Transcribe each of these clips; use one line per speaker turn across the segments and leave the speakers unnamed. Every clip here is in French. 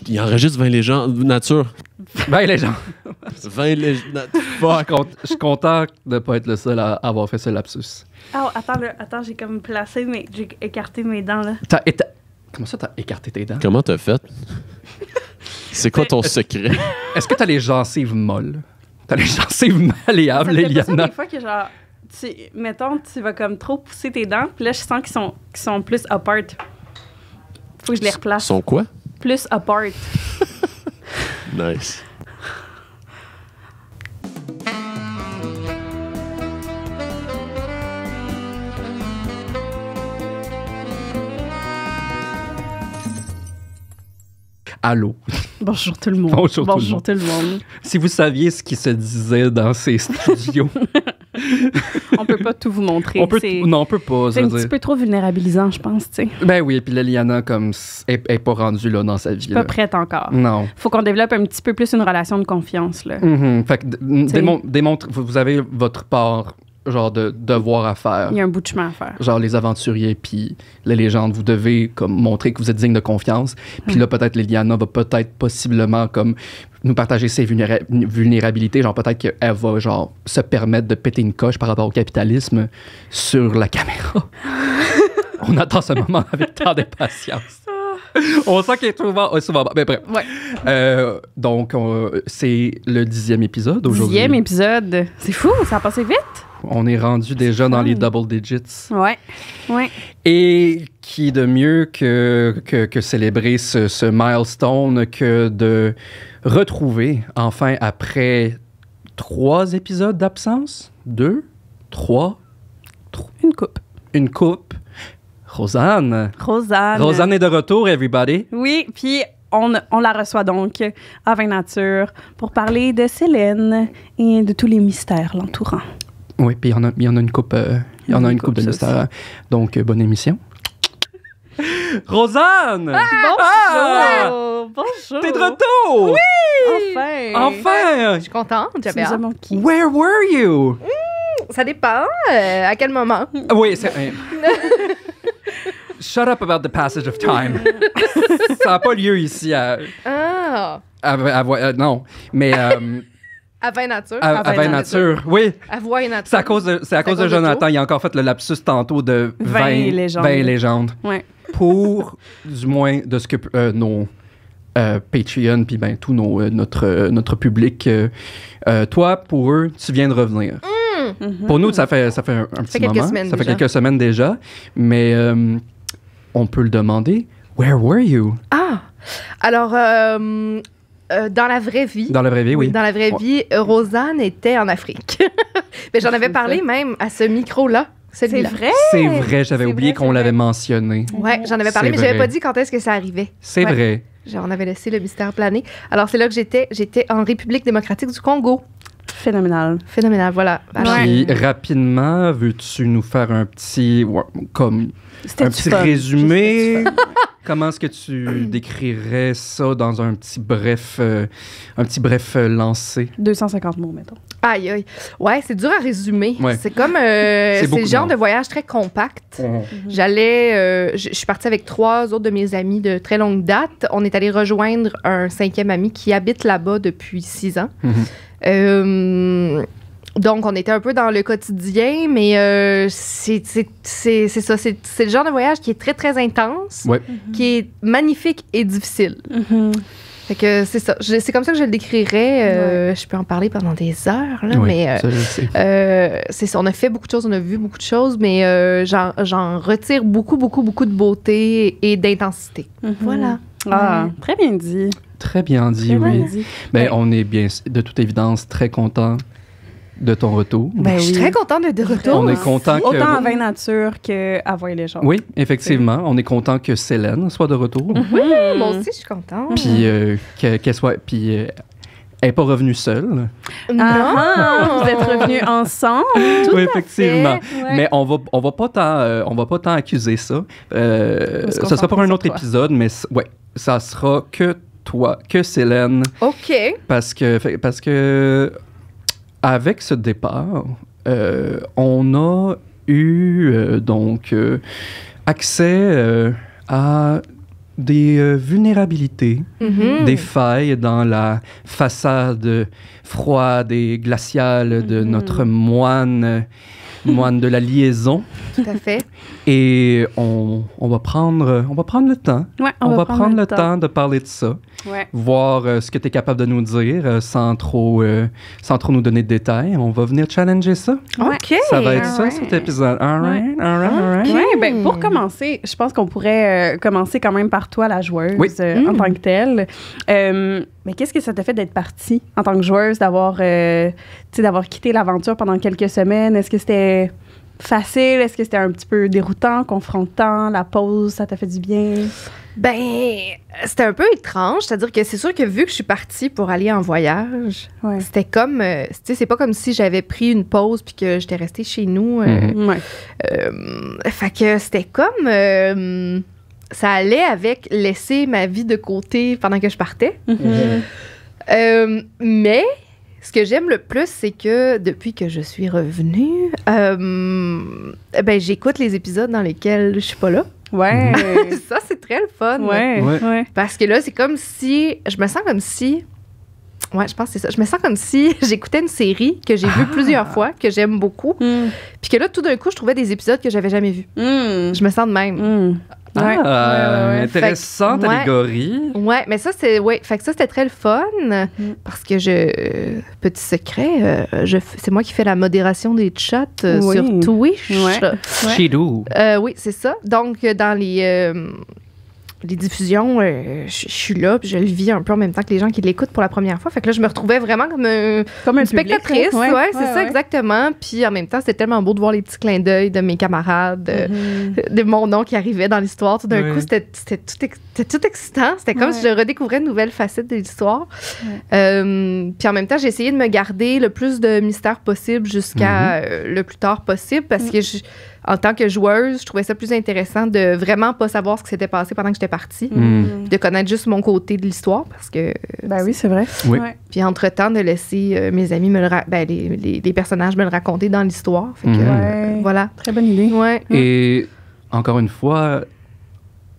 Il enregistre 20 légendes nature.
Ben, les gens.
20 légendes. Fuck.
Je suis content de ne pas être le seul à avoir fait ce lapsus.
Oh, attends, j'ai comme j'ai écarté mes dents, là.
Comment ça, t'as écarté tes dents?
Comment t'as fait? C'est quoi ton secret?
Est-ce que t'as les gencives molles? T'as les gencives malléables,
Ça fait pas ça
Liliana?
des fois que genre, mettons, tu vas comme trop pousser tes dents, puis là, je sens qu'ils sont plus apart. Faut que je les replace.
Sont quoi?
Plus apart.
Nice.
Allô?
Bonjour tout le monde.
Bonjour tout le monde. Si vous saviez ce qui se disait dans ces studios...
On peut pas tout vous montrer.
Non, on peut pas.
C'est un petit peu trop vulnérabilisant, je pense, tu sais.
Ben oui, et puis là, Liliana, comme, est pas rendue là dans sa vie.
Je suis pas prête encore.
Non.
Faut qu'on développe un petit peu plus une relation de confiance, là.
Fait que démontre, vous avez votre part, genre, de devoir à faire.
Il y a un bout de chemin à faire.
Genre, les aventuriers, puis les légendes, vous devez, comme, montrer que vous êtes digne de confiance. Puis là, peut-être, Liliana va possiblement, comme, nous partager ses vulnérabilités. Genre, peut-être qu'elle va, genre, se permettre de péter une coche par rapport au capitalisme sur la caméra. On attend ce moment avec tant d'impatience. On sent qu'il est souvent bon. Mais bref.
Ouais.
Donc, c'est le 10e épisode aujourd'hui.
10e épisode. C'est fou, ça a passé vite.
On est rendu déjà dans les double digits.
Ouais.
Et qui de mieux que célébrer ce milestone que de retrouver, enfin, après 3 épisodes d'absence, 2, 3, une coupe, Rosanne. Rosanne est de retour, everybody.
Oui, puis on la reçoit donc à Vin Nature pour parler de Célène et de tous les mystères l'entourant.
Oui, puis il y en a une coupe, il y en a une coupe de mystères. Donc, bonne émission. Rosanne!
Bonjour!
T'es de retour!
Oui!
Enfin!
Je suis contente, j'avais hâte.
Where were you?
Ça dépend. À quel moment?
Oui, c'est... Shut up about the passage of time. Ça n'a pas lieu ici à non, mais...
À Vin Nature.
À Vin Nature, oui.
À Voix et Nature.
C'est à cause de Jonathan. Il a encore fait le lapsus tantôt de 20 légendes.
Ouais.
Pour, du moins, de ce que nos Patreon, puis ben, tout notre public. Toi, pour eux, tu viens de revenir. Pour nous, ça fait un petit moment. Ça fait quelques semaines déjà. Mais on peut le demander. Where were you?
Ah! Alors... dans la vraie vie.
Dans la vraie vie, oui.
Dans la vraie vie, Rosanne était en Afrique. Mais j'en avais parlé même à ce micro-là.
C'est vrai?
C'est vrai, j'avais oublié qu'on l'avait mentionné.
Ouais, j'en avais parlé, mais j'avais pas dit quand est-ce que ça arrivait.
C'est vrai.
On avait laissé le mystère planer. Alors, c'est là que j'étais. J'étais en République démocratique du Congo.
Phénoménal,
voilà.
Puis, rapidement, veux-tu nous faire un petit résumé? Comment est-ce que tu décrirais ça dans un petit bref lancé?
250 mots, mettons.
Aïe, aïe. Ouais, c'est dur à résumer.
Ouais.
C'est comme... c'est le genre de voyage très compact. Je suis partie avec 3 autres de mes amis de très longue date. On est allé rejoindre un 5e ami qui habite là-bas depuis 6 ans. Donc, on était un peu dans le quotidien, mais c'est ça. C'est le genre de voyage qui est très, très intense, qui est magnifique et difficile. Fait que c'est ça. C'est comme ça que je le décrirais. Je peux en parler pendant des heures, là, mais c'est ça. On a fait beaucoup de choses, on a vu beaucoup de choses, mais j'en retire beaucoup, beaucoup, beaucoup de beauté et d'intensité. Voilà.
Ah, très bien dit.
Très bien dit,
très
oui.
Bien dit.
Ben, on est bien, de toute évidence, très content de ton retour.
Ben, je suis très contente de retour.
On est content que...
Autant à Vin Nature qu'à Voix et Légendes.
Oui, effectivement. On est content que Célène soit de retour.
Oui, moi aussi, je suis contente.
Puis qu'elle soit... Puis elle n'est pas revenue seule.
Non!
Vous êtes revenus ensemble?
Oui, effectivement.
Ouais.
Mais on va pas tant accuser ça. Ça sera pour un autre épisode, mais ça sera que toi, que Célène.
OK.
Parce que avec ce départ, on a eu donc accès à des vulnérabilités, des failles dans la façade froide et glaciale de notre moine de la liaison.
Tout à fait.
Et on va prendre le temps.
Ouais,
on va prendre le temps de parler de ça.
Ouais.
Voir ce que tu es capable de nous dire sans trop nous donner de détails. On va venir challenger ça.
OK.
Ça va être ça, cet épisode. All right.
Oui, ben pour commencer, je pense qu'on pourrait commencer quand même par toi, la joueuse, en tant que telle. Mais qu'est-ce que ça t'a fait d'être partie en tant que joueuse, d'avoir quitté l'aventure pendant quelques semaines? Est-ce que c'était facile? Est-ce que c'était un petit peu déroutant, confrontant? La pause, ça t'a fait du bien?
Ben, c'était un peu étrange. C'est-à-dire que c'est sûr que vu que je suis partie pour aller en voyage, c'était comme... tu sais, c'est pas comme si j'avais pris une pause puis que j'étais restée chez nous. Fait que c'était comme... ça allait avec laisser ma vie de côté pendant que je partais. Mais ce que j'aime le plus, c'est que depuis que je suis revenue, ben, j'écoute les épisodes dans lesquels je suis pas là.
Ouais.
Ça, c'est très le fun.
Ouais.
Parce que là, c'est comme si... Je me sens comme si... Ouais, je pense que c'est ça. Je me sens comme si j'écoutais une série que j'ai vue plusieurs fois, que j'aime beaucoup. Puis que là, tout d'un coup, je trouvais des épisodes que j'avais jamais vus. Je me sens de même.
Intéressante allégorie.
Ouais, mais ça, c'est... Ouais, fait que ça, c'était très le fun. Parce que petit secret, c'est moi qui fais la modération des chats sur Twitch.
Chidou.
Oui, c'est ça. Donc, dans les diffusions, je suis là, puis je le vis un peu en même temps que les gens qui l'écoutent pour la première fois. Fait que là, je me retrouvais vraiment comme une spectatrice. C'est ça, exactement. Puis en même temps, c'était tellement beau de voir les petits clins d'œil de mes camarades, de mon nom qui arrivait dans l'histoire. Tout d'un coup, c'était tout excitant. C'était comme si je redécouvrais une nouvelle facette de l'histoire. Puis en même temps, j'ai essayé de me garder le plus de mystère possible jusqu'à le plus tard possible parce que en tant que joueuse, je trouvais ça plus intéressant de vraiment pas savoir ce qui s'était passé pendant que j'étais partie, de connaître juste mon côté de l'histoire parce que...
Ben oui, c'est vrai.
Oui.
Puis entre-temps, de laisser mes amis les personnages me le raconter dans l'histoire. Fait que, voilà.
Très bonne idée.
Ouais.
Et encore une fois,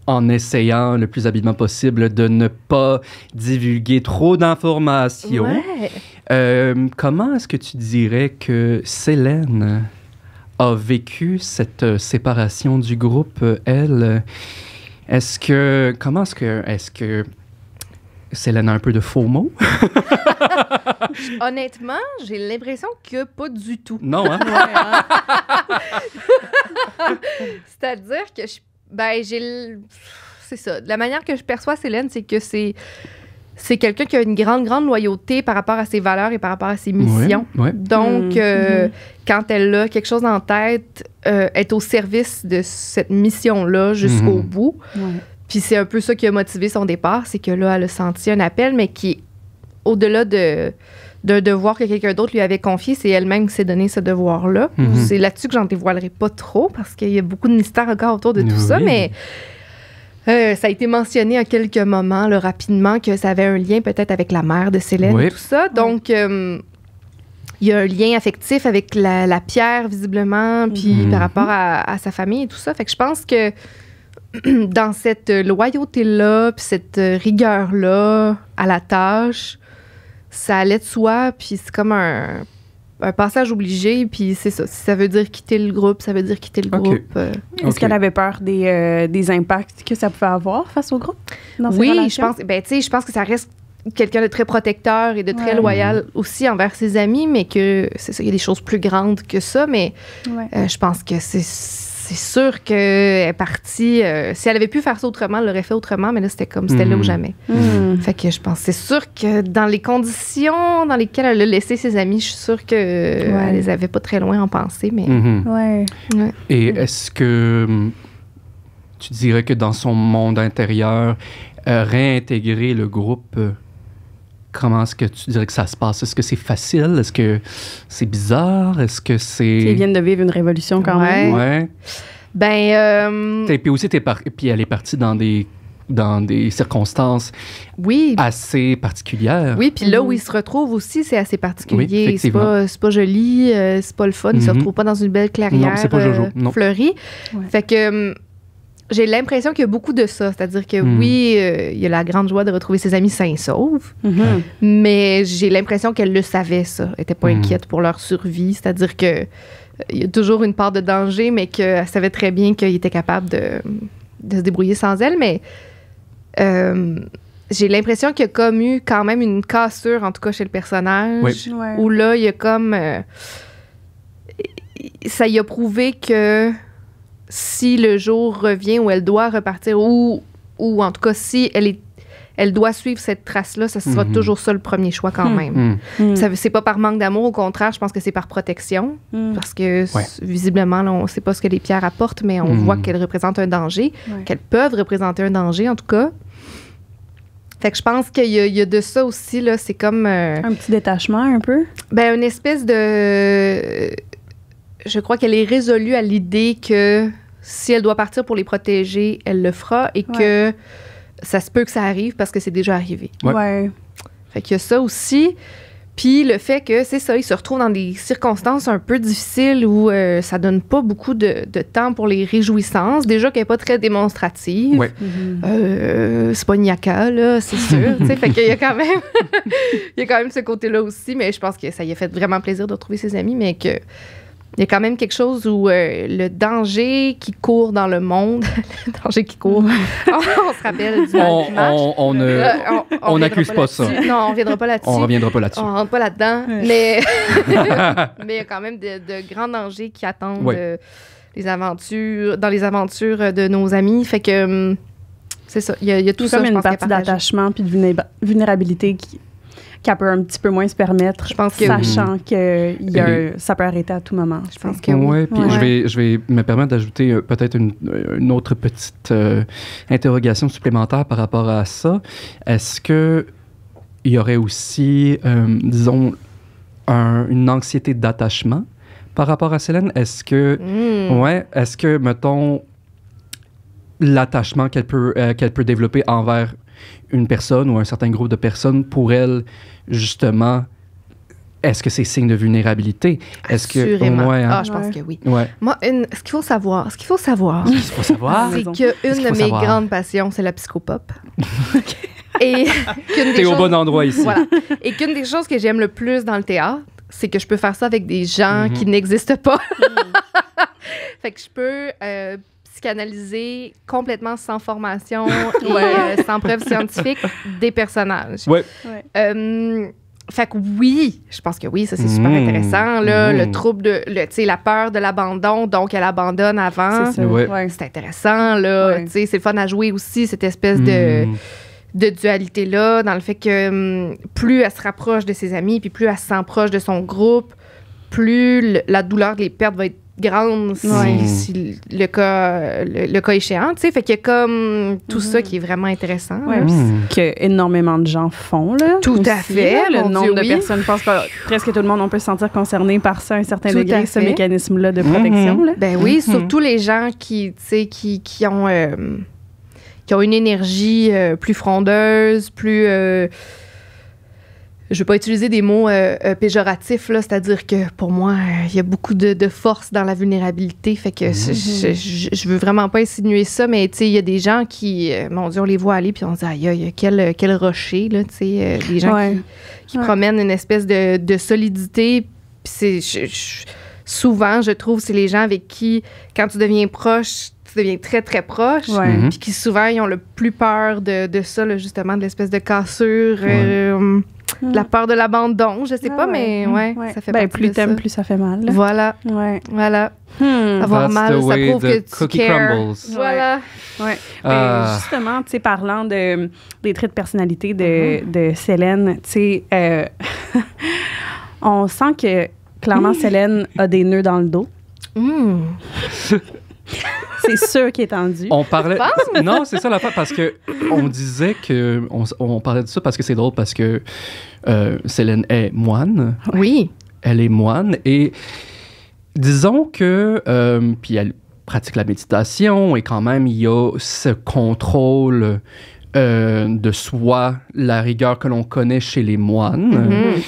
en essayant le plus habilement possible de ne pas divulguer trop d'informations, comment est-ce que tu dirais que Célène a vécu cette séparation du groupe, elle? Comment est-ce que Célène a un peu de faux mots?
Honnêtement, j'ai l'impression que pas du tout.
Non, hein?
C'est-à-dire que c'est ça. La manière que je perçois Célène, c'est que c'est quelqu'un qui a une grande loyauté par rapport à ses valeurs et par rapport à ses missions. Donc, quand elle a quelque chose en tête, est au service de cette mission-là jusqu'au bout. Puis c'est un peu ça qui a motivé son départ, c'est que là, elle a senti un appel, mais qui est au-delà d'un devoir que quelqu'un d'autre lui avait confié, c'est elle-même qui s'est donné ce devoir-là. C'est là-dessus que j'en dévoilerai pas trop, parce qu'il y a beaucoup de mystères encore autour de tout ça, mais... ça a été mentionné à quelques moments, là, rapidement, que ça avait un lien peut-être avec la mère de Célène et tout ça. Donc, il y a un lien affectif avec la pierre, visiblement, puis par rapport à sa famille et tout ça. Fait que je pense que dans cette loyauté-là, puis cette rigueur-là à la tâche, ça allait de soi, puis c'est comme un passage obligé, puis c'est ça. Si ça veut dire quitter le groupe, ça veut dire quitter le groupe.
Est-ce qu'elle avait peur des impacts que ça pouvait avoir face au groupe?
Oui, je pense que ça reste quelqu'un de très protecteur et de très loyal aussi envers ses amis, mais que c'est ça, il y a des choses plus grandes que ça, mais je pense que c'est sûr qu'elle est partie. Si elle avait pu faire ça autrement, elle l'aurait fait autrement, mais là, c'était là ou jamais. Fait que je pense, c'est sûr que dans les conditions dans lesquelles elle a laissé ses amis, je suis sûre qu'elle les avait pas très loin en pensée, mais...
Et est-ce que tu dirais que dans son monde intérieur, réintégrer le groupe... Comment est-ce que tu dirais que ça se passe? Est-ce que c'est facile? Est-ce que c'est bizarre? Est-ce que c'est...
Ils viennent de vivre une révolution quand même.
Ouais. Et puis aussi, puis elle est partie dans des circonstances assez particulières.
Oui, puis là où il se retrouve aussi, c'est assez particulier.
Oui,
c'est pas joli, c'est pas le fun. Il se retrouve pas dans une belle clairière
non, c'est pas Jojo.
fleurie. Fait que... j'ai l'impression qu'il y a beaucoup de ça. C'est-à-dire que oui, il y a la grande joie de retrouver ses amis sains et saufs, mais j'ai l'impression qu'elle le savait, ça. Elle n'était pas inquiète pour leur survie. C'est-à-dire que il y a toujours une part de danger, mais qu'elle savait très bien qu'il était capable de se débrouiller sans elle. Mais j'ai l'impression qu'il y a comme eu quand même une cassure, en tout cas chez le personnage, où là, il y a comme... ça y a prouvé que si le jour revient où elle doit repartir, ou en tout cas, si elle doit suivre cette trace-là, ça sera toujours ça le premier choix quand même. C'est pas par manque d'amour, au contraire, je pense que c'est par protection, parce que visiblement, là, on ne sait pas ce que les pierres apportent, mais on voit qu'elles représentent un danger, qu'elles peuvent représenter un danger, en tout cas. Fait que je pense qu'il y a de ça aussi, là, c'est comme...
un petit détachement, un peu?
Ben, une espèce de... Je crois qu'elle est résolue à l'idée que si elle doit partir pour les protéger, elle le fera et que ça se peut que ça arrive parce que c'est déjà arrivé.
Ouais.
Fait qu'il y a ça aussi. Puis le fait que, c'est ça, ils se retrouvent dans des circonstances un peu difficiles où ça donne pas beaucoup de temps pour les réjouissances. Déjà qu'elle n'est pas très démonstrative.
Ouais.
C'est pas Nyaka, là, c'est sûr. Fait qu'il y a quand même... il y a quand même ce côté-là aussi, mais je pense que ça y a fait vraiment plaisir de retrouver ses amis, mais que... Il y a quand même quelque chose où le danger qui court dans le monde, le danger qui court, on se rappelle du match.
On n'accuse pas ça.
Non, on ne reviendra pas là-dessus.
On reviendra pas là-dessus.
On rentre pas là-dedans. Mais il y a quand même de grands dangers qui attendent dans les aventures de nos amis. Fait que c'est ça. Il y a tout ça,
comme
je
une
pense,
partie d'attachement puis de vulnérabilité qu'elle peut un petit peu moins se permettre,
je pense que
sachant que ça peut arrêter à tout moment.
Je pense que oui.
Puis je vais me permettre d'ajouter peut-être une autre petite interrogation supplémentaire par rapport à ça. Est-ce que il y aurait aussi, disons, une anxiété d'attachement par rapport à Célène? Est-ce que, mettons, l'attachement qu'elle peut développer envers une personne ou un certain groupe de personnes, pour elle, justement, est-ce que c'est signe de vulnérabilité?
Assurément. Je pense que oui. Ouais. Moi, ce qu'il faut savoir, c'est qu'une de mes grandes passions, c'est la psychopop. Et
t'es au bon endroit ici.
Voilà. Et qu'une des choses que j'aime le plus dans le théâtre, c'est que je peux faire ça avec des gens qui n'existent pas. Fait que je peux... psychanalyser complètement sans formation et sans preuve scientifique des personnages. Fait que oui, je pense que oui, ça c'est super intéressant. Là, le trouble la peur de l'abandon, donc elle abandonne avant.
C'est ça.
C'est intéressant, là. C'est le fun à jouer aussi, cette espèce de dualité-là, dans le fait que plus elle se rapproche de ses amis, puis plus elle se sent proche de son groupe, plus la douleur de les perdre va être grande si le cas échéant, tu sais, fait qu'il y a comme tout ça qui est vraiment intéressant.
Que énormément de gens font, là.
Tout à fait.
Le nombre de personnes, je pense que presque tout le monde, on peut se sentir concerné par ça à un certain degré, ce mécanisme-là de protection. Là.
Ben oui, surtout les gens qui ont une énergie plus frondeuse, plus... je veux pas utiliser des mots péjoratifs, là, c'est-à-dire que pour moi, il y a beaucoup de force dans la vulnérabilité, fait que je veux vraiment pas insinuer ça, mais tu sais, il y a des gens qui, mon Dieu, on les voit aller, puis on se dit, aïe, quel rocher, là, tu sais, des gens qui promènent une espèce de solidité, puis souvent, je trouve, c'est les gens avec qui, quand tu deviens proche, tu deviens très, très proche, puis qui souvent, ils ont le plus peur de ça, là, justement, de l'espèce de cassure, la peur de l'abandon, je sais pas, mais ça fait partie
plus
de
t'aimes,
ça.
plus ça fait mal. Là.
Voilà. Avoir mal, ça prouve que tu cares. Voilà.
Justement, tu sais, parlant des traits de personnalité de Célène, tu sais, on sent que clairement Célène a des nœuds dans le dos. C'est sûr qu'il est tendu.
On parlait... Non, c'est ça l'affaire, parce que on disait que... On parlait de ça parce que c'est drôle, parce que Célène est moine.
Oui.
Elle est moine, et disons que... puis elle pratique la méditation, et quand même, il y a ce contrôle de soi, la rigueur que l'on connaît chez les moines.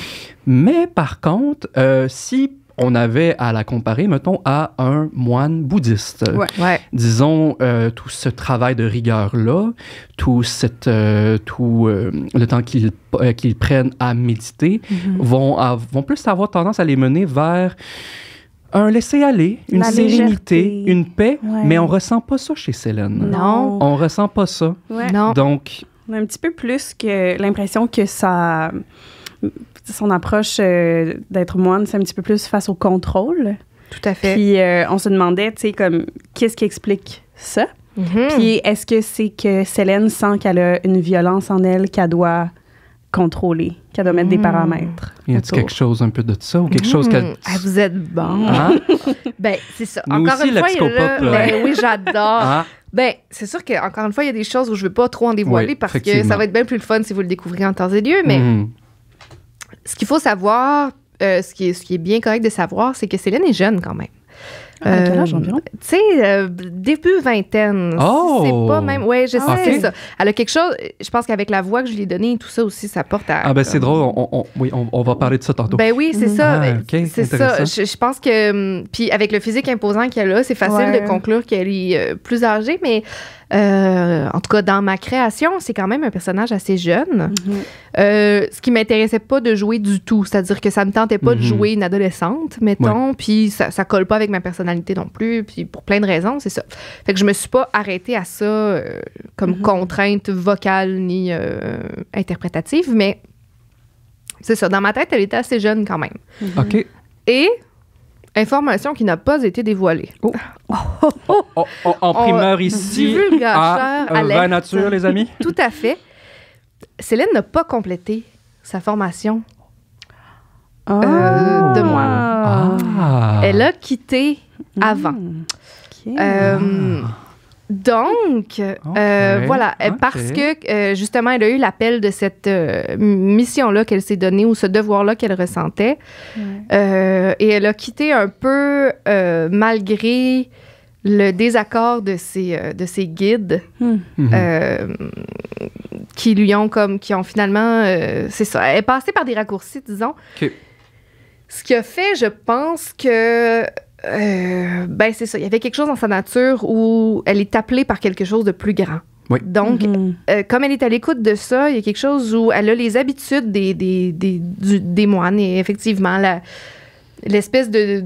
Mais par contre, si on avait à la comparer, mettons, à un moine bouddhiste.
Ouais.
Disons, tout ce travail de rigueur-là, tout le temps qu'ils prennent à méditer, vont plus avoir tendance à les mener vers un laisser-aller, une sérénité, légèreté. Une paix, mais on ressent pas ça chez Célène.
Non.
On ressent pas ça.
Ouais.
Non.
Donc...
On a un petit peu plus que l'impression que son approche d'être moine, c'est un petit peu plus face au contrôle.
Tout à fait.
Puis on se demandait, tu sais, comme, qu'est-ce qui explique ça? Puis est-ce que c'est que Célène sent qu'elle a une violence en elle qu'elle doit contrôler, qu'elle doit mettre des paramètres?
Y a-t-il quelque chose un peu de ça ou quelque chose qu'elle...
Ah, vous êtes bon.
Hein?
Ben, c'est ça.
Nous
encore
aussi,
une fois,
psychopop,
ben, oui, j'adore.
Hein?
Ben, c'est sûr qu'encore une fois, il y a des choses où je ne veux pas trop en dévoiler parce que ça va être bien plus le fun si vous le découvrez en temps et lieu, mais ce qu'il faut savoir, ce qui est bien correct de savoir, c'est que Célène est jeune quand même.
À quel âge environ?
Tu sais, début vingtaine.
Oh!
C'est pas même... Oui, je sais,
Okay.
c'est ça. Elle a quelque chose... Je pense qu'avec la voix que je lui ai donnée, tout ça aussi, ça porte à...
Ah ben c'est drôle, on va parler de ça tantôt.
Ben oui, c'est ça.
Ah, OK,
c'est ça. Je pense que... Puis avec le physique imposant qu'elle a, c'est facile de conclure qu'elle est plus âgée, mais en tout cas, dans ma création, c'est quand même un personnage assez jeune. Ce qui m'intéressait pas de jouer du tout, c'est-à-dire que ça me tentait pas de jouer une adolescente, mettons, puis ça colle pas avec ma personnalité non plus, puis pour plein de raisons, c'est ça. Fait que je me suis pas arrêtée à ça comme contrainte vocale ni interprétative, mais c'est ça. Dans ma tête, elle était assez jeune quand même.
OK.
Et... information qui n'a pas été dévoilée.
En primeur ici, à Vraie Nature, les amis.
Tout à fait. Célène n'a pas complété sa formation de moine. Elle a quitté avant. Donc, voilà, parce que, justement, elle a eu l'appel de cette mission-là qu'elle s'est donnée ou ce devoir-là qu'elle ressentait. Et elle a quitté un peu malgré le désaccord de ses guides qui ont finalement... c'est ça, elle est passée par des raccourcis, disons.
Okay.
Ce qui a fait, je pense que... ben c'est ça, il y avait quelque chose dans sa nature où elle est appelée par quelque chose de plus grand.
Oui.
Donc, comme elle est à l'écoute de ça, il y a quelque chose où elle a les habitudes des moines et effectivement, l'espèce de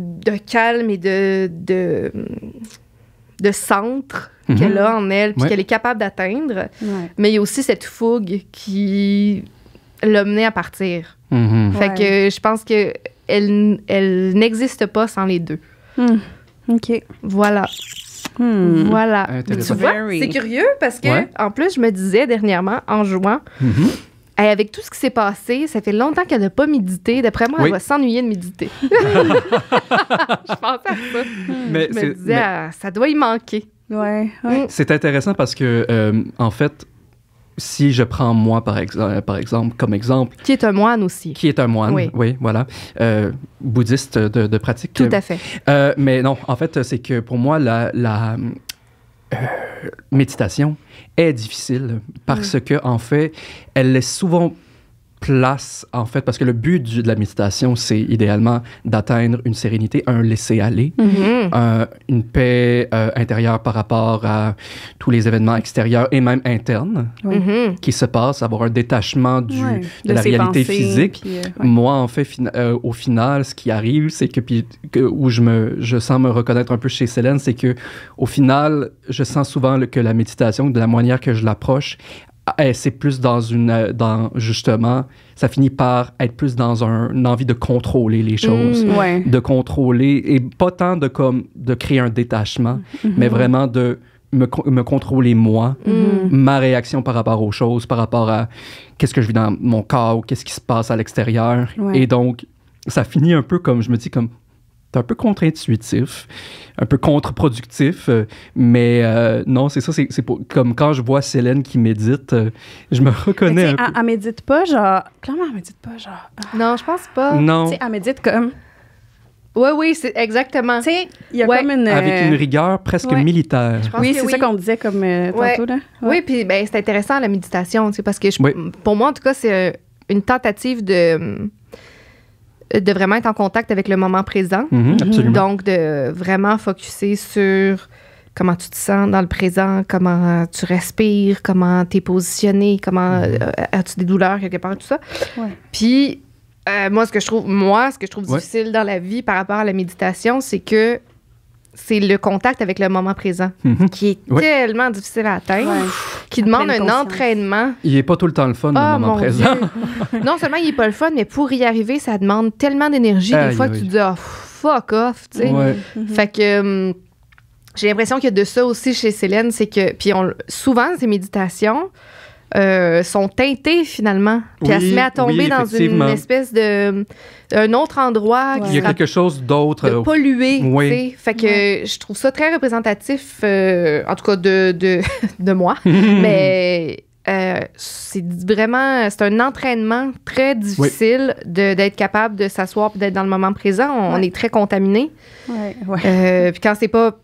calme et de centre qu'elle a en elle puis qu'elle est capable d'atteindre. Mais il y a aussi cette fougue qui l'a menée à partir. Fait que je pense que elle n'existe pas sans les deux.
OK.
Voilà. Voilà. Tu vois, c'est curieux parce que, en plus, je me disais dernièrement, en jouant, avec tout ce qui s'est passé, ça fait longtemps qu'elle n'a pas médité. D'après moi, elle va s'ennuyer de méditer. Je pensais à ça.
Mais
je me disais, ça doit y manquer.
C'est intéressant parce que, en fait, si je prends moi, par exemple, comme exemple...
Qui est un moine aussi.
Qui est un moine, oui voilà. Bouddhiste de pratique.
Tout à fait.
Mais non, en fait, c'est que pour moi, la méditation est difficile parce que, en fait, elle laisse souvent place, en fait, parce que le but de la méditation, c'est idéalement d'atteindre une sérénité, un laisser-aller, une paix intérieure par rapport à tous les événements extérieurs et même internes qui se passent, avoir un détachement de la réalité physique. Puis, moi, en fait, au final, ce qui arrive, c'est où je sens me reconnaître un peu chez Célène, c'est que au final, je sens souvent que la méditation, de la manière que je l'approche, c'est plus justement, ça finit par être plus dans une envie de contrôler les choses, de contrôler, et pas tant de créer un détachement, mais vraiment de me contrôler moi, ma réaction par rapport aux choses, par rapport à qu'est-ce que je vis dans mon corps, qu'est-ce qui se passe à l'extérieur. Et donc, ça finit un peu comme, je me dis, comme c'est un peu contre-intuitif, un peu contre-productif, mais non, c'est ça, c'est comme quand je vois Célène qui médite, je me reconnais un peu.
Elle médite pas, genre... Clairement, elle médite pas, genre...
Non, je pense pas.
Non.
Elle médite comme...
Oui, c'est exactement.
Tu sais, il y a comme une...
Avec une rigueur presque militaire.
Oui, c'est ça qu'on disait comme tantôt, là.
Oui, puis ben, c'est intéressant, la méditation, parce que pour moi, en tout cas, c'est une tentative de vraiment être en contact avec le moment présent.
Absolument.
Donc, de vraiment focusser sur comment tu te sens dans le présent, comment tu respires, comment tu es positionné, comment as-tu des douleurs quelque part, tout ça.
Ouais.
Puis, ce que je trouve difficile dans la vie par rapport à la méditation, c'est que c'est le contact avec le moment présent qui est tellement difficile à atteindre, qui demande un entraînement.
Il n'est pas tout le temps le fun, le moment présent.
Non seulement il n'est pas le fun, mais pour y arriver, ça demande tellement d'énergie des fois que tu te dis « fuck off », tu sais. Fait que j'ai l'impression qu'il y a de ça aussi chez Célène, c'est que... Puis souvent, ces méditations sont teintées, finalement. Puis elle se met à tomber dans une espèce de... un autre endroit.
Il y a quelque chose d'autre.
De pollué, tu sais. Fait que je trouve ça très représentatif, en tout cas de moi. Mais c'est vraiment... C'est un entraînement très difficile d'être capable de s'asseoir et d'être dans le moment présent. On est très contaminé. Puis quand c'est pas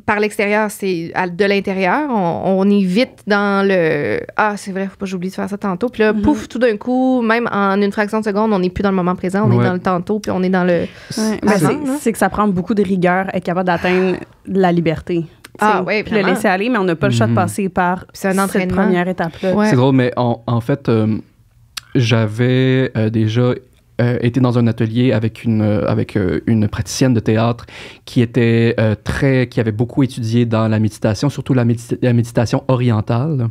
par l'extérieur, c'est de l'intérieur. On est vite dans le « Ah, c'est vrai, faut pas que j'oublie de faire ça tantôt. » Puis là, pouf, tout d'un coup, même en une fraction de seconde, on n'est plus dans le moment présent, on est dans le tantôt, puis on est dans le...
C'est que ça prend beaucoup de rigueur, être capable d'atteindre la liberté.
Oui,
puis le laisser aller, mais on n'a pas le choix de passer par cette première étape-là.
C'est drôle, mais en fait, j'avais déjà... été dans un atelier avec une praticienne de théâtre qui était qui avait beaucoup étudié dans la méditation, surtout la méditation orientale,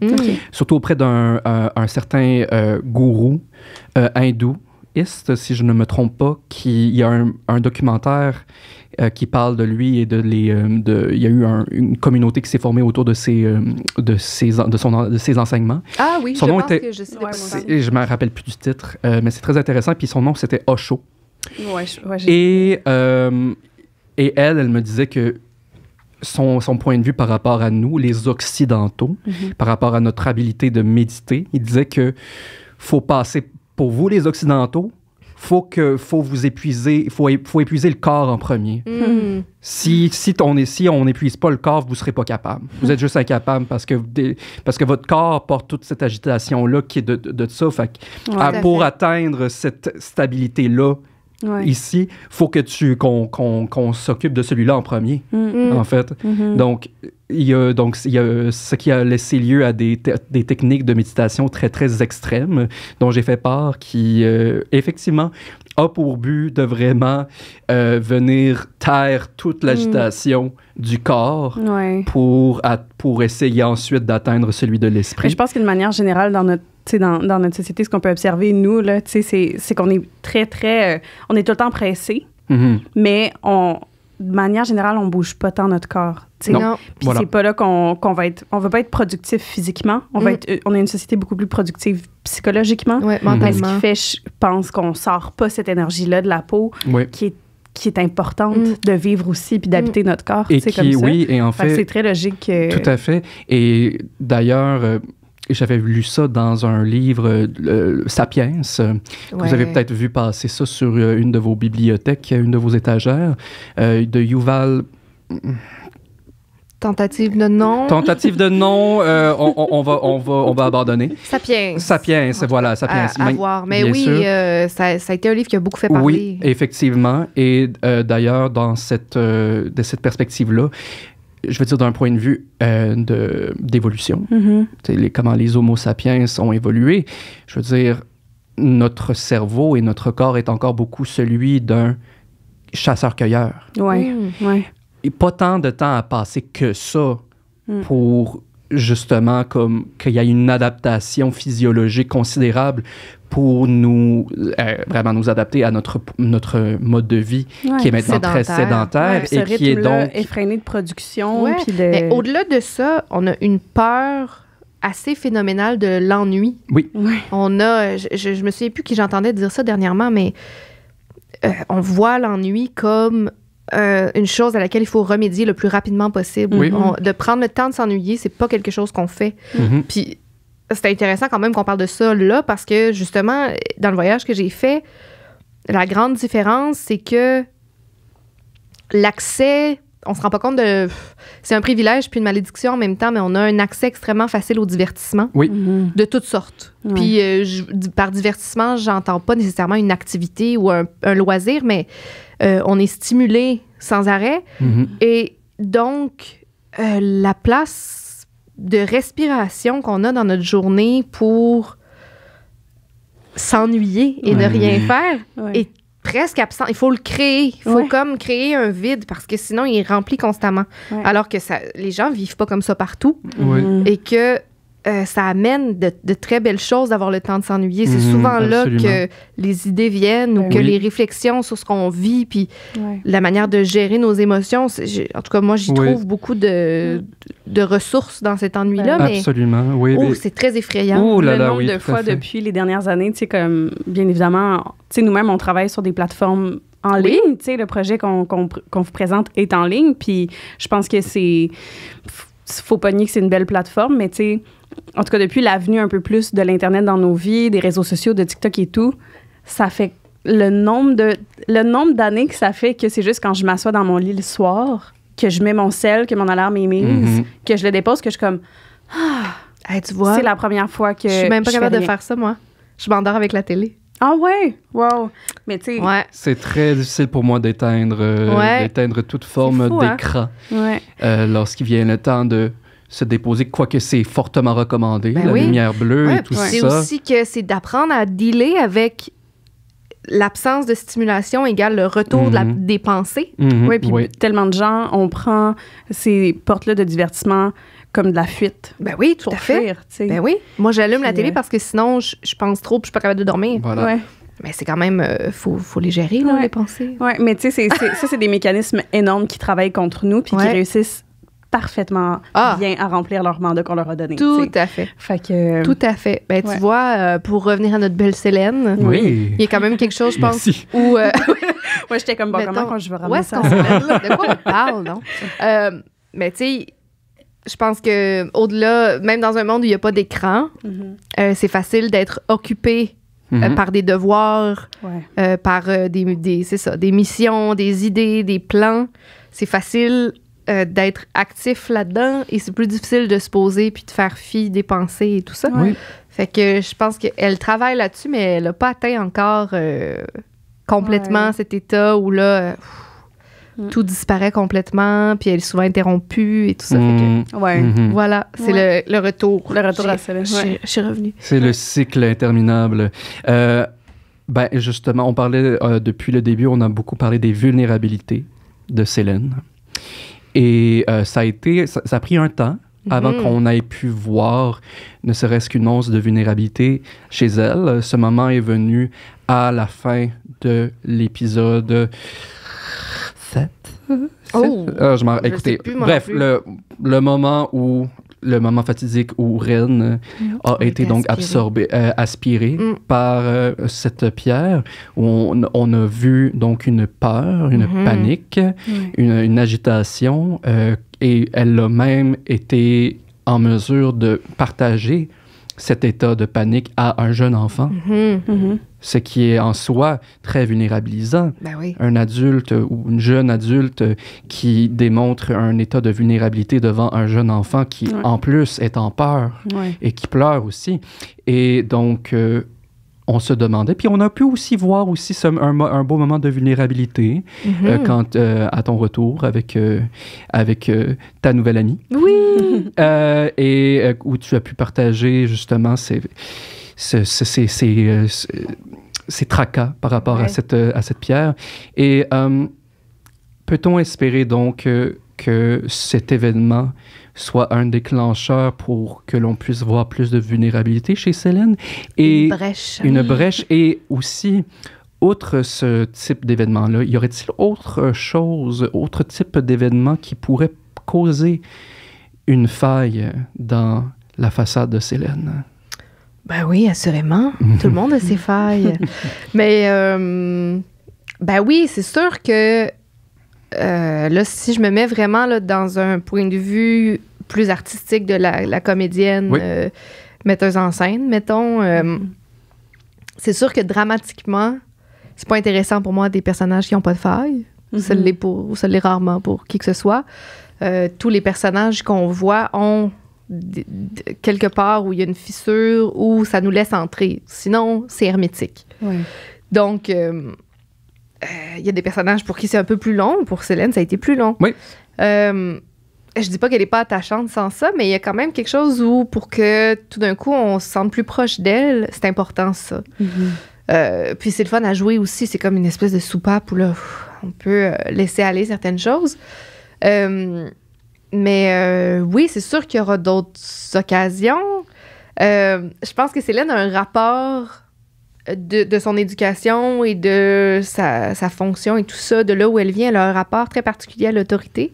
surtout auprès d'un certain gourou hindouiste, si je ne me trompe pas, il y a un documentaire qui parle de lui et il y a eu une communauté qui s'est formée autour de ses enseignements.
Ah oui,
son nom était,
que je sais
je me rappelle plus du titre, mais c'est très intéressant. Puis son nom, c'était Osho. Et elle me disait que son point de vue par rapport à nous, les Occidentaux, par rapport à notre habilité de méditer, il disait que faut passer, pour vous les Occidentaux, faut vous épuiser, faut épuiser le corps en premier. Si on n'épuise pas le corps, vous serez pas capable. Vous êtes juste incapable parce que votre corps porte toute cette agitation-là qui est de ça. Fait pour atteindre cette stabilité-là, ici, faut qu'on s'occupe de celui-là en premier, en fait. Donc, il y a ce qui a laissé lieu à des techniques de méditation très, très extrêmes dont j'ai fait part, qui, effectivement, a pour but de vraiment venir taire toute l'agitation du corps pour essayer ensuite d'atteindre celui de l'esprit.
Mais je pense qu'une manière générale dans notre société, ce qu'on peut observer, nous, là, c'est qu'on est très, très... on est tout le temps pressé, mais de manière générale, on bouge pas tant notre corps.
Non.
Puis c'est pas là qu'on va être... On va pas être productif physiquement. On est une société beaucoup plus productive psychologiquement.
Mentalement.
Ce qui fait, je pense, qu'on sort pas cette énergie-là de la peau qui est importante de vivre aussi puis d'habiter notre corps.
Et
comme ça.
Oui, et en fait...
c'est très logique.
Tout à fait. Et d'ailleurs... j'avais lu ça dans un livre, Sapiens, que vous avez peut-être vu passer ça sur une de vos bibliothèques, une de vos étagères, de Yuval...
Tentative de nom.
On va abandonner.
Sapiens,
voilà, Sapiens.
À voir. Mais oui, ça a été un livre qui a beaucoup fait parler.
Oui, effectivement. Et d'ailleurs, dans de cette perspective-là, je veux dire d'un point de vue d'évolution, comment les Homo sapiens ont évolué, je veux dire, notre cerveau et notre corps est encore beaucoup celui d'un chasseur-cueilleur. Et pas tant de temps à passer que ça pour justement qu'il y ait une adaptation physiologique considérable pour vraiment nous adapter à notre mode de vie qui est maintenant très sédentaire et qui est donc
effréné de production.
Mais au-delà de ça, on a une peur assez phénoménale de l'ennui.
Oui.
On a, je me souviens plus qui j'entendais dire ça dernièrement, mais on voit l'ennui comme une chose à laquelle il faut remédier le plus rapidement possible. De prendre le temps de s'ennuyer, c'est pas quelque chose qu'on fait. Puis c'est intéressant quand même qu'on parle de ça là, parce que justement, dans le voyage que j'ai fait, la grande différence, c'est que l'accès, on se rend pas compte de... C'est un privilège puis une malédiction en même temps, mais on a un accès extrêmement facile au divertissement.
Oui.
De toutes sortes. Ouais. Puis par divertissement, j'entends pas nécessairement une activité ou un loisir, mais on est stimulé sans arrêt. Et donc, la place de respiration qu'on a dans notre journée pour s'ennuyer et ne rien faire est presque absent. Il faut le créer. Il faut comme créer un vide parce que sinon, il est rempli constamment. Alors que les gens vivent pas comme ça partout. Et que ça amène de très belles choses d'avoir le temps de s'ennuyer. C'est souvent là que les idées viennent ou que les réflexions sur ce qu'on vit puis la manière de gérer nos émotions. En tout cas, moi, j'y trouve beaucoup de ressources dans cet ennui-là.
Absolument,
mais, c'est très effrayant.
Le nombre de fois depuis les dernières années, tu sais, comme, bien évidemment, tu sais, nous-mêmes, on travaille sur des plateformes en ligne. Tu sais, le projet qu'on vous présente est en ligne. Puis je pense que faut pas nier que c'est une belle plateforme, mais tu sais, en tout cas, depuis l'avenue un peu plus de l'Internet dans nos vies, des réseaux sociaux, de TikTok et tout, ça fait le nombre d'années que ça fait que c'est juste quand je m'assois dans mon lit le soir, que je mets mon sel, que mon alarme est mise, que je le dépose, que je suis comme...
tu vois,
c'est la première fois que
je suis même pas capable de faire ça, moi. Je m'endors avec la télé.
Ah ouais? Wow! Mais tu sais...
C'est très difficile pour moi d'éteindre toute forme d'écran lorsqu'il vient le temps de se déposer, quoique c'est fortement recommandé, la lumière bleue et tout ça.
C'est aussi que c'est d'apprendre à dealer avec l'absence de stimulation égale le retour des pensées.
Oui, puis tellement de gens, on prend ces portes-là de divertissement comme de la fuite.
Ben oui, tout à fait. Fuir, ben oui. Moi, j'allume la télé parce que sinon, je pense trop puis je suis pas capable de dormir.
Voilà.
Mais c'est quand même... faut les gérer, là, les pensées.
Oui, mais tu sais, ça, c'est des mécanismes énormes qui travaillent contre nous puis qui réussissent parfaitement bien à remplir leur mandat qu'on leur a donné.
Tout à fait. Tout à fait. Ben, tu vois, pour revenir à notre belle Célène, il y a quand même quelque chose, je pense, où...
Moi, j'étais comme, comment quand je veux ramener ça?
De quoi on parle, non? Mais tu sais, je pense que au-delà, même dans un monde où il n'y a pas d'écran, c'est facile d'être occupé par des devoirs, par des missions, des idées, des plans. C'est facile d'être actif là-dedans et c'est plus difficile de se poser puis de faire fi des pensées et tout ça. Fait que je pense qu'elle travaille là-dessus, mais elle n'a pas atteint encore complètement cet état où là, tout disparaît complètement puis elle est souvent interrompue et tout ça. Fait que, voilà, c'est le retour.
Le retour à la Célène.
Je suis revenue.
C'est le cycle interminable. Ben justement, on parlait, depuis le début, on a beaucoup parlé des vulnérabilités de Célène. Et ça a pris un temps avant qu'on ait pu voir ne serait-ce qu'une once de vulnérabilité chez elle. Ce moment est venu à la fin de l'épisode 7. Écoutez, bref, le moment fatidique où Ren a été donc aspiré par cette pierre, où on a vu donc une peur, une panique, une agitation, et elle a même été en mesure de partager cet état de panique à un jeune enfant, ce qui est en soi très vulnérabilisant. Un adulte ou une jeune adulte qui démontre un état de vulnérabilité devant un jeune enfant qui, en plus, est en peur et qui pleure aussi. Et donc, on se demandait, puis on a pu aussi voir aussi un beau moment de vulnérabilité quand, à ton retour avec ta nouvelle amie.
Oui!
Et où tu as pu partager justement ces tracas par rapport à cette pierre. Et peut-on espérer donc que cet événement soit un déclencheur pour que l'on puisse voir plus de vulnérabilité chez Célène? Et une brèche. Et aussi, outre ce type d'événement-là, y aurait-il autre type d'événement qui pourrait causer une faille dans la façade de Célène?
Ben oui, assurément. Tout le monde a ses failles. Mais, ben oui, c'est sûr que là, si je me mets vraiment là, dans un point de vue plus artistique de la comédienne, metteuse en scène, mettons, c'est sûr que dramatiquement, c'est pas intéressant pour moi des personnages qui n'ont pas de failles. Ça l'est rarement pour qui que ce soit. Tous les personnages qu'on voit ont quelque part où il y a une fissure, où ça nous laisse entrer. Sinon, c'est hermétique.
Ouais.
Donc, il y a des personnages pour qui c'est un peu plus long. Pour Célène, ça a été plus long.
Oui.
Je dis pas qu'elle n'est pas attachante sans ça, mais il y a quand même quelque chose où, pour que tout d'un coup, on se sente plus proche d'elle, c'est important, ça. Puis c'est le fun à jouer aussi. C'est comme une espèce de soupape où là, on peut laisser aller certaines choses. Mais oui, c'est sûr qu'il y aura d'autres occasions. Je pense que Célène a un rapport de son éducation et de sa fonction et tout ça, de là où elle vient. Elle a un rapport très particulier à l'autorité.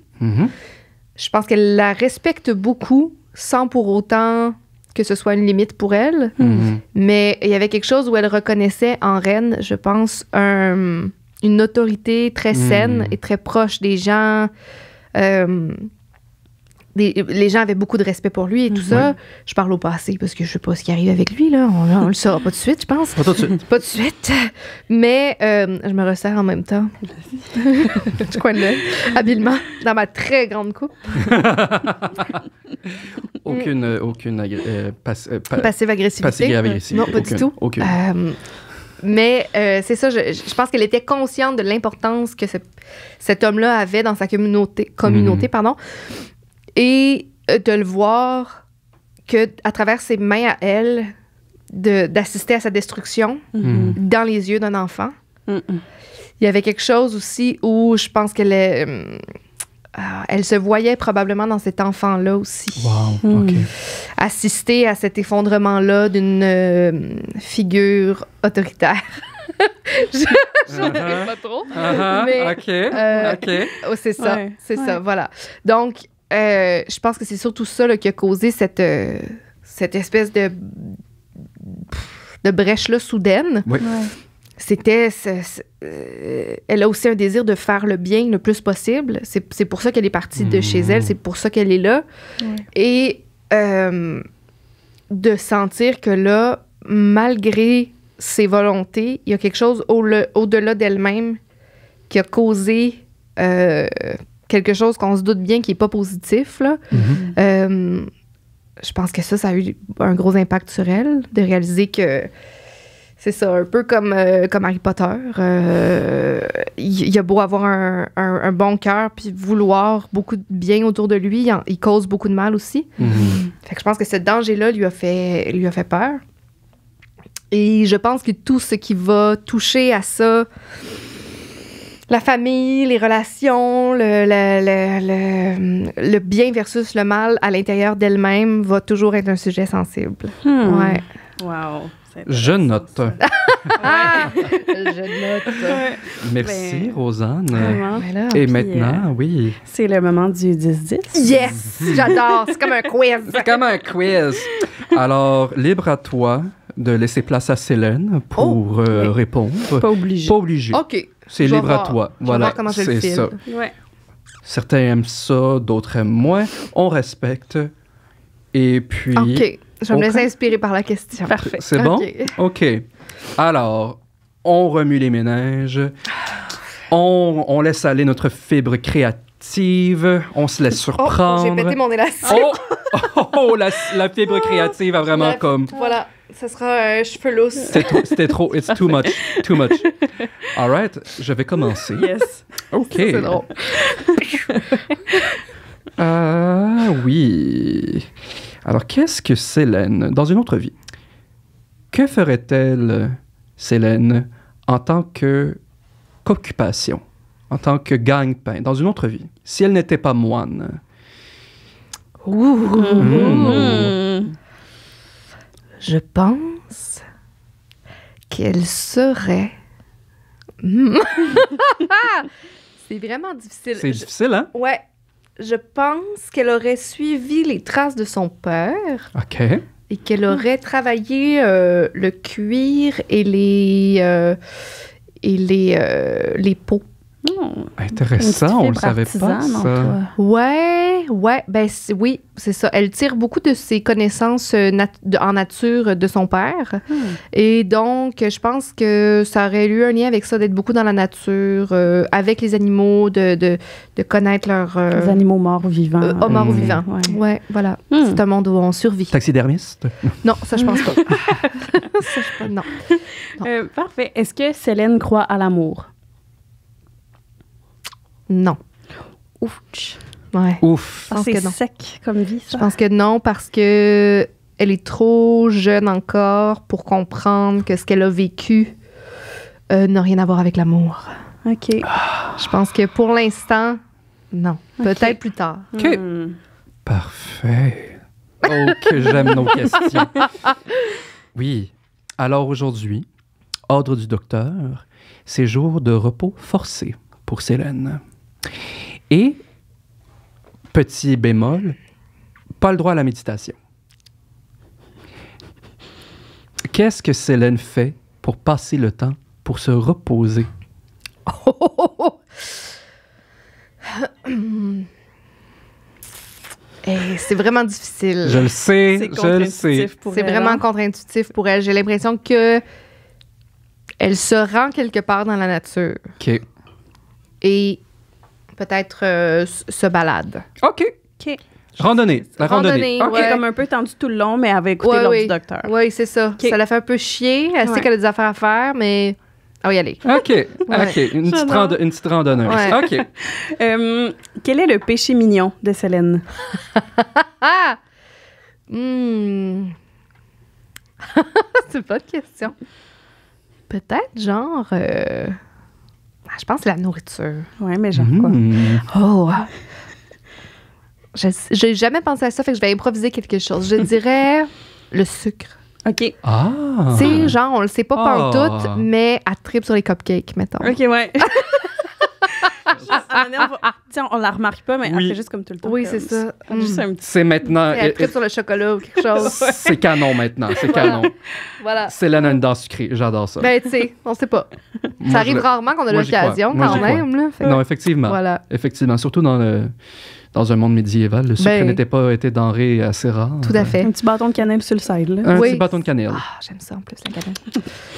Je pense qu'elle la respecte beaucoup sans pour autant que ce soit une limite pour elle. Mais il y avait quelque chose où elle reconnaissait en Reine, je pense, une autorité très saine et très proche des gens. Les gens avaient beaucoup de respect pour lui et tout ça. Je parle au passé parce que je sais pas ce qui arrive avec lui, là. On le saura pas tout de suite, je pense.
Pas tout de suite.
Pas tout de suite. Mais je me resserre en même temps. Du coin de l'œil. Habilement. Dans ma très grande coupe.
Aucune
passive agressivité. Non, pas du tout. Mais c'est ça, je pense qu'elle était consciente de l'importance que cet homme-là avait dans sa communauté, pardon. Et de le voir qu'à travers ses mains à elle, d'assister à sa destruction dans les yeux d'un enfant. Il y avait quelque chose aussi où je pense qu'elle elle se voyait probablement dans cet enfant-là aussi.
Wow, OK.
Assister à cet effondrement-là d'une figure autoritaire. Je ne dirais pas trop. Mais,
OK.
Oh, c'est ça, ça, voilà. Donc, je pense que c'est surtout ça là, qui a causé cette espèce de brèche-là soudaine.
Oui.
C'était... elle a aussi un désir de faire le bien le plus possible. C'est pour ça qu'elle est partie de chez elle. C'est pour ça qu'elle est là. Et de sentir que là, malgré ses volontés, il y a quelque chose au-delà d'elle-même qui a causé quelque chose qu'on se doute bien qui n'est pas positif. Là. Je pense que ça a eu un gros impact sur elle, de réaliser que c'est ça, un peu comme Harry Potter. Il a beau avoir un bon cœur puis vouloir beaucoup de bien autour de lui, il cause beaucoup de mal aussi. Fait que je pense que ce danger-là lui a fait peur. Et je pense que tout ce qui va toucher à ça, la famille, les relations, le bien versus le mal à l'intérieur d'elle-même va toujours être un sujet sensible. Ouais.
Wow.
Je note.
Je note.
Merci, Rosanne.
Vraiment.
Et maintenant, oui.
C'est le moment du 10-10.
Yes! J'adore. C'est comme un quiz.
C'est comme un quiz. Alors, libre à toi de laisser place à Célène pour répondre.
Pas obligé.
Pas obligé.
OK.
C'est libre à toi.
Voilà, comment je le
c'est
file.
ça.
Ouais.
Certains aiment ça, d'autres aiment moins. On respecte. Et puis...
OK. Je vais me laisser inspirer par la question.
Parfait.
C'est bon? OK. Alors, on remue les méninges. On laisse aller notre fibre créative. On se laisse surprendre.
J'ai pété mon élastique.
La fibre créative a vraiment comme...
Voilà. Ça sera un cheveu lousse.
C'était trop. It's too much. Too much. All right. Je vais commencer.
Yes.
OK.
Ça, c'est drôle.
Oui. Alors, qu'est-ce que Célène, dans une autre vie, que ferait-elle, Célène, en tant qu'occupation, en tant que gagne-pain, dans une autre vie, si elle n'était pas moine?
Je pense qu'elle serait... C'est vraiment difficile.
C'est difficile, hein?
Ouais. Je pense qu'elle aurait suivi les traces de son père.
OK.
Et qu'elle aurait travaillé le cuir et les peaux.
Intéressant, on le savait pas, ça.
Ouais. ben oui, c'est ça. Elle tire beaucoup de ses connaissances en nature de son père. Et donc, je pense que ça aurait eu un lien avec ça, d'être beaucoup dans la nature, avec les animaux, de connaître leurs...
Les animaux morts ou vivants.
Morts ou vivants. Ouais, voilà. C'est un monde où on survit.
Taxidermiste?
Non, ça, je pense pas. Ça, non.
Parfait. Est-ce que Célène croit à l'amour?
Non.
Ouf.
Ouais.
Ouf.
Je pense que c'est sec comme vie, ça.
Je pense que non, parce que elle est trop jeune encore pour comprendre que ce qu'elle a vécu n'a rien à voir avec l'amour.
OK.
Je pense que pour l'instant, non. Peut-être plus tard.
OK. Parfait. Oh, que j'aime nos questions. Oui. Alors aujourd'hui, ordre du docteur, c'est jour de repos forcé pour Célène. Et, petit bémol, pas le droit à la méditation. Qu'est-ce que Célène fait pour passer le temps, pour se reposer?
C'est vraiment difficile.
Je le sais, je le sais.
C'est vraiment contre-intuitif pour elle. J'ai l'impression que elle se rend quelque part dans la nature.
OK.
Et peut-être se balade.
OK. Randonnée. La randonnée.
OK, comme un peu tendu tout le long, mais avec écouté l'ordre du docteur.
Oui, c'est ça.
Okay.
Ça la fait un peu chier. Elle sait qu'elle a des affaires à faire, mais elle va y aller.
OK. Une petite randonneuse.
Ouais.
OK.
Quel est le péché mignon de Célène?
C'est pas de question. Peut-être genre... je pense que c'est la nourriture.
Oui, mais genre quoi?
Oh! J'ai jamais pensé à ça, fait que je vais improviser quelque chose. Je dirais le sucre.
OK.
Ah!
Tu sais, genre, on le sait pas pantoute, mais elle tripe sur les cupcakes, mettons.
OK, ouais. On la remarque pas, mais elle fait juste comme tout le temps.
Oui, c'est ça.
Juste un petit...
C'est maintenant...
Elle tripe sur le chocolat ou quelque chose.
C'est canon maintenant, c'est canon.
Voilà.
Célène a une dent sucrée, j'adore ça.
Ben, tu sais, on sait pas. Ça arrive rarement qu'on a l'occasion quand même. Là.
Non, effectivement.
Voilà.
Effectivement, surtout dans un monde médiéval, le sucre n'était pas été denrée assez rare.
Tout à fait.
Un petit bâton de cannelle sur le side, là.
Un petit bâton de cannelle.
Ah, j'aime ça en plus, la cannelle.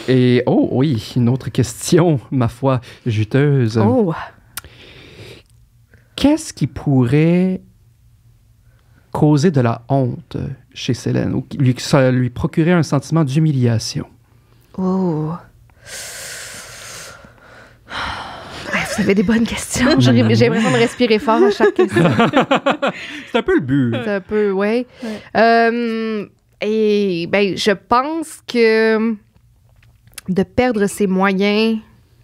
Et, oh oui, une autre question, ma foi, juteuse.
Oh!
Qu'est-ce qui pourrait causer de la honte chez Célène ou ça lui procurer un sentiment d'humiliation?
Oh! Vous avez des bonnes questions. J'ai l'impression de respirer fort à chaque question.
C'est un peu le but.
C'est un peu, ouais. Et ben, je pense que de perdre ses moyens,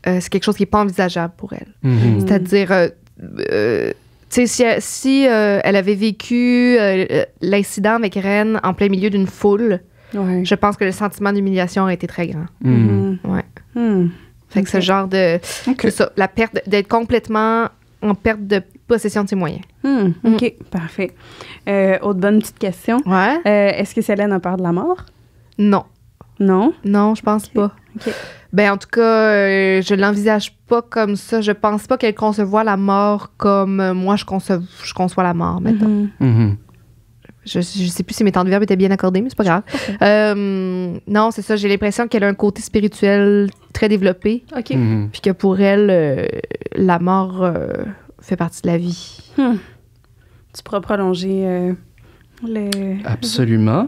c'est quelque chose qui n'est pas envisageable pour elle.
Mm-hmm.
C'est-à-dire, tu sais, si elle avait vécu l'incident avec Ren en plein milieu d'une foule, je pense que le sentiment d'humiliation aurait été très grand. Ouais. Fait que ce genre de... C'est ça, la perte, d'être complètement en perte de possession de ses moyens.
OK, parfait. Autre bonne petite question.
Ouais.
Est-ce que Célène a peur de la mort?
Non.
Non?
Non, je pense pas.
OK.
Ben, en tout cas, je l'envisage pas comme ça. Je pense pas qu'elle concevoit la mort comme moi, je conçois la mort, mettons. Je sais plus si mes temps de verbe étaient bien accordés, mais c'est pas grave. Non, c'est ça. J'ai l'impression qu'elle a un côté spirituel très développé.
OK.
Puis que pour elle, la mort fait partie de la vie.
Tu pourras prolonger
Absolument.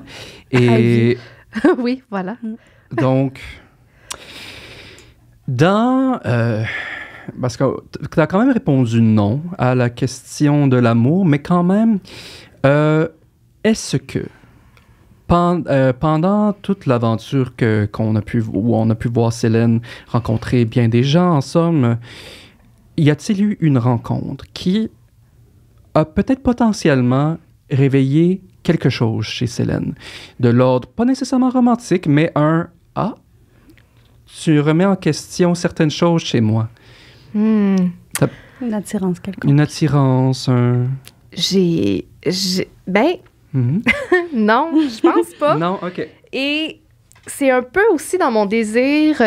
Et
oui, voilà.
donc, parce que tu as quand même répondu non à la question de l'amour, mais quand même, est-ce que pendant toute l'aventure où on a pu voir Célène rencontrer bien des gens, en somme, y a-t-il eu une rencontre qui a peut-être potentiellement réveillé quelque chose chez Célène, de l'ordre pas nécessairement romantique, mais tu remets en question certaines choses chez moi.
Une attirance quelconque.
Une attirance,
non, je pense pas.
Non, OK.
Et c'est un peu aussi dans mon désir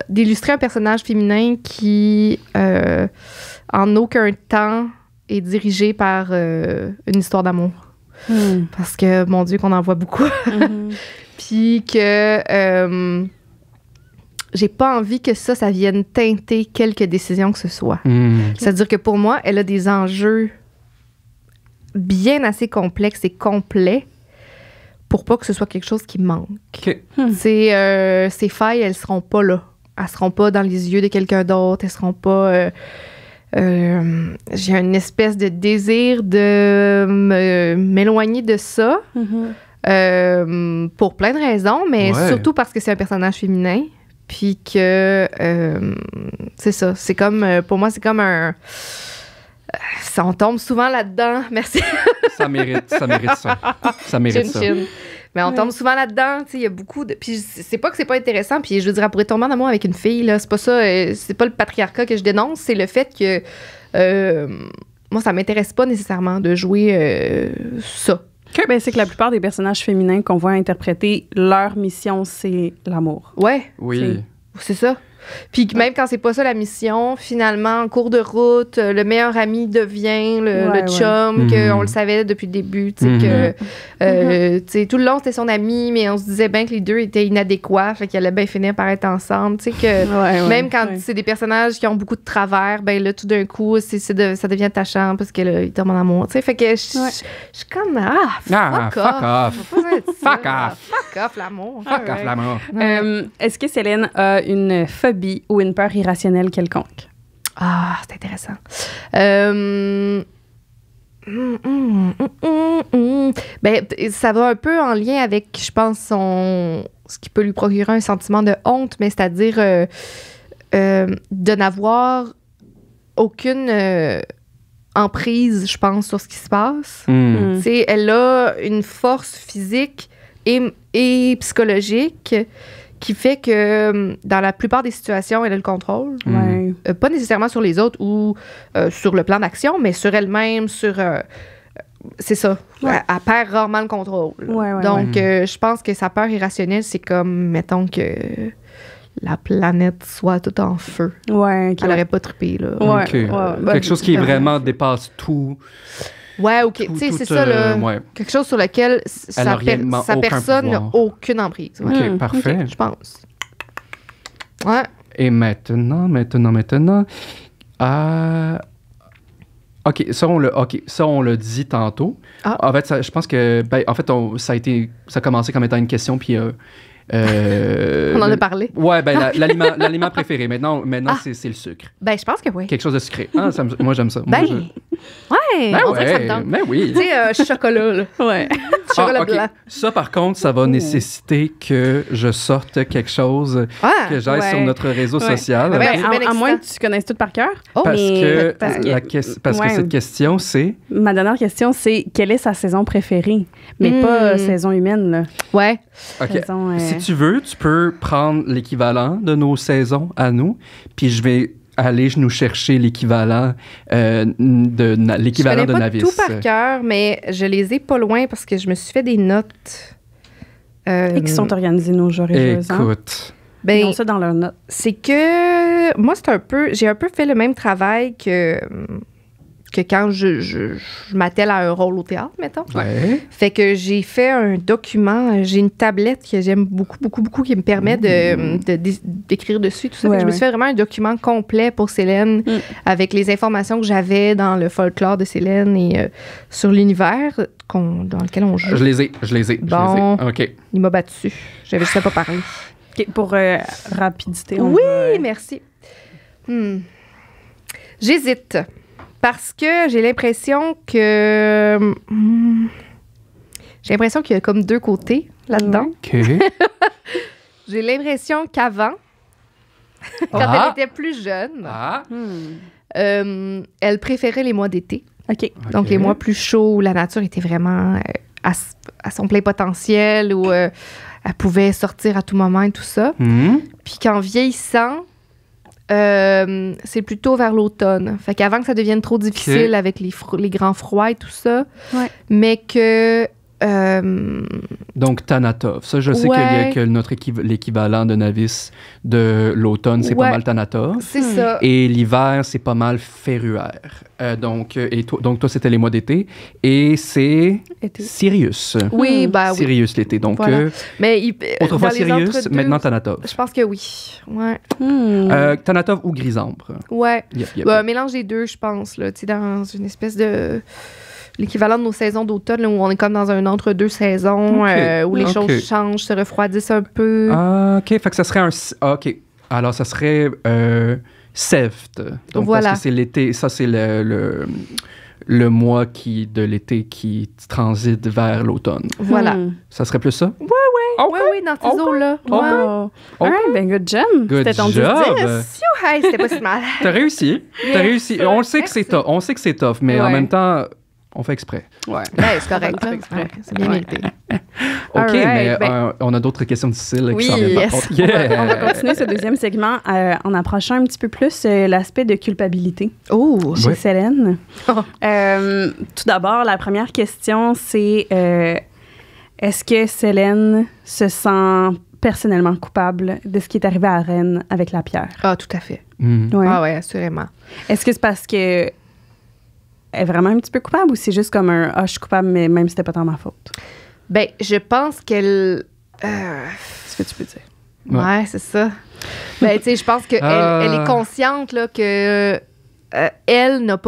d'illustrer un personnage féminin qui, en aucun temps, est dirigé par une histoire d'amour. Parce que, mon Dieu, qu'on en voit beaucoup. Puis que j'ai pas envie que ça vienne teinter quelque décision que ce soit. C'est-à-dire que pour moi, elle a des enjeux bien assez complexes et complets pour pas que ce soit quelque chose qui manque. Ces failles, elles seront pas là. Elles seront pas dans les yeux de quelqu'un d'autre. Elles seront pas... j'ai une espèce de désir de m'éloigner de ça pour plein de raisons, mais surtout parce que c'est un personnage féminin. Puis que c'est ça. C'est comme... pour moi, c'est comme un... on tombe souvent là-dedans. Merci.
Ça mérite ça. Ça mérite ça.
Mais on tombe souvent là-dedans, tu sais, il y a beaucoup de... Puis c'est pas que c'est pas intéressant, puis je veux dire, elle pourrait tomber en amour avec une fille, là, c'est pas ça, c'est pas le patriarcat que je dénonce, c'est le fait que moi, ça m'intéresse pas nécessairement de jouer ça.
Ben, c'est que la plupart des personnages féminins qu'on voit interpréter, leur mission, c'est l'amour.
Ouais.
Oui.
C'est ça. Puis même quand c'est pas ça la mission, finalement, en cours de route, le meilleur ami devient le chum, qu'on le savait depuis le début, tu sais, que tu sais, tout le long, c'était son ami, mais on se disait bien que les deux étaient inadéquats, fait qu'ils allaient bien finir par être ensemble, tu sais, que même quand c'est des personnages qui ont beaucoup de travers, ben là, tout d'un coup, ça devient attachant parce qu'ils tombent en amour, tu sais, fait que je suis comme, fuck off l'amour.
Fuck off l'amour.
Est-ce que Céline a une phobie ou une peur irrationnelle quelconque?
Ah, c'est intéressant. Ben, ça va un peu en lien avec, je pense, ce qui peut lui procurer un sentiment de honte, mais c'est-à-dire de n'avoir aucune emprise, je pense, sur ce qui se passe. Tu sais, elle a une force physique et psychologique qui fait que dans la plupart des situations, elle a le contrôle. Pas nécessairement sur les autres ou sur le plan d'action, mais sur elle-même, sur... c'est ça. Elle perd rarement le contrôle. Donc, je pense que sa peur irrationnelle, c'est comme, mettons que la planète soit tout en feu. Elle n'aurait pas trippé, là.
Quelque chose qui vraiment dépasse tout...
OK. Tu sais, c'est ça, là. Quelque chose sur lequel sa personne n'a aucune emprise.
OK, parfait.
Je pense. Ouais.
Et maintenant. OK, ça, on l'a dit tantôt. En fait, je pense que... ça a commencé comme étant une question, puis...
on en a parlé.
Ouais, l'aliment préféré. Maintenant c'est le sucre.
Ben, je pense que oui.
Quelque chose de sucré. Moi, j'aime ça.
On dirait que ça me tente.
Ben oui.
Tu sais, chocolat, là. Chocolat blanc.
Ça, par contre, ça va nécessiter que je sorte quelque chose que j'aille sur notre réseau social.
À moins que tu connaisses tout par cœur.
Parce que cette question, c'est...
Ma dernière question, c'est quelle est sa saison préférée? Mais pas saison humaine, là.
Ouais.
OK. Si tu veux, tu peux prendre l'équivalent de nos saisons à nous, puis je vais aller nous chercher l'équivalent de Navis.
Je connais pas tout par cœur, mais je les ai pas loin parce que je me suis fait des notes.
Et qui sont organisés nos joueurs et joueuses.
Écoute.
Ben, ils ont ça dans leurs notes.
C'est que moi, j'ai un peu fait le même travail que quand je m'attelle à un rôle au théâtre, mettons. Fait que j'ai fait un document, j'ai une tablette que j'aime beaucoup, beaucoup, beaucoup, qui me permet d'écrire dessus, tout ça. Fait que je me suis fait vraiment un document complet pour Célène, avec les informations que j'avais dans le folklore de Célène et sur l'univers dans lequel on joue.
Je les ai.
Bon,
OK.
Il m'a battu. J'avais juste pas parlé.
Okay, pour rapidité.
Merci. J'hésite. Parce que j'ai l'impression qu'il y a comme deux côtés là-dedans.
OK.
J'ai l'impression qu'avant, quand elle était plus jeune, elle préférait les mois d'été. Donc, les mois plus chauds où la nature était vraiment à son plein potentiel, où elle pouvait sortir à tout moment et tout ça. Puis qu'en vieillissant, c'est plutôt vers l'automne. Fait qu'avant que ça devienne trop difficile avec les grands froids et tout ça, mais que
Donc, Thanatov. Ça, je sais que l'équivalent de Navis de l'automne, c'est pas mal Thanatov.
C'est ça.
Et l'hiver, c'est pas mal Ferruaire. Donc, toi, c'était les mois d'été. Et c'est Sirius.
Oui, oui.
Sirius l'été. Donc,
mais
autrefois Sirius, maintenant Thanatov.
Je pense que oui. Ouais.
Thanatov ou Grisâmbre.
Ouais. Un mélange des deux, je pense. Là, dans une espèce de... l'équivalent de nos saisons d'automne, où on est comme dans un entre-deux saisons, où les choses changent, se refroidissent un peu.
Ah, OK. Fait que ça serait un... OK. Alors, ça serait Seft. Donc, parce que c'est l'été. Ça, c'est le mois de l'été qui transite vers l'automne.
Voilà.
Ça serait plus ça?
Oui, dans ces eaux-là.
Wow. Ben good job. C'était ton 10.
C'était pas si mal.
T'as réussi. On le sait que c'est tough. On sait que c'est tough, mais en même temps... On fait exprès.
Ouais.
C'est correct. C'est bien mérité.
OK, mais on a d'autres questions difficiles qui s'en viennent par contre.
On va continuer ce deuxième segment en approchant un petit peu plus l'aspect de culpabilité chez Célène. Tout d'abord, la première question, c'est est-ce que Célène se sent personnellement coupable de ce qui est arrivé à Rennes avec la pierre?
Ah, tout à fait.
Ouais.
Ah oui, assurément.
Est-ce que c'est parce que est vraiment un petit peu coupable ou c'est juste comme je suis coupable, mais même si c'était pas tant ma faute?
Ben, je pense qu'elle...
ce que tu peux dire.
Ouais, c'est ça. Ben, tu sais, je pense qu'elle elle est consciente là, que elle n'a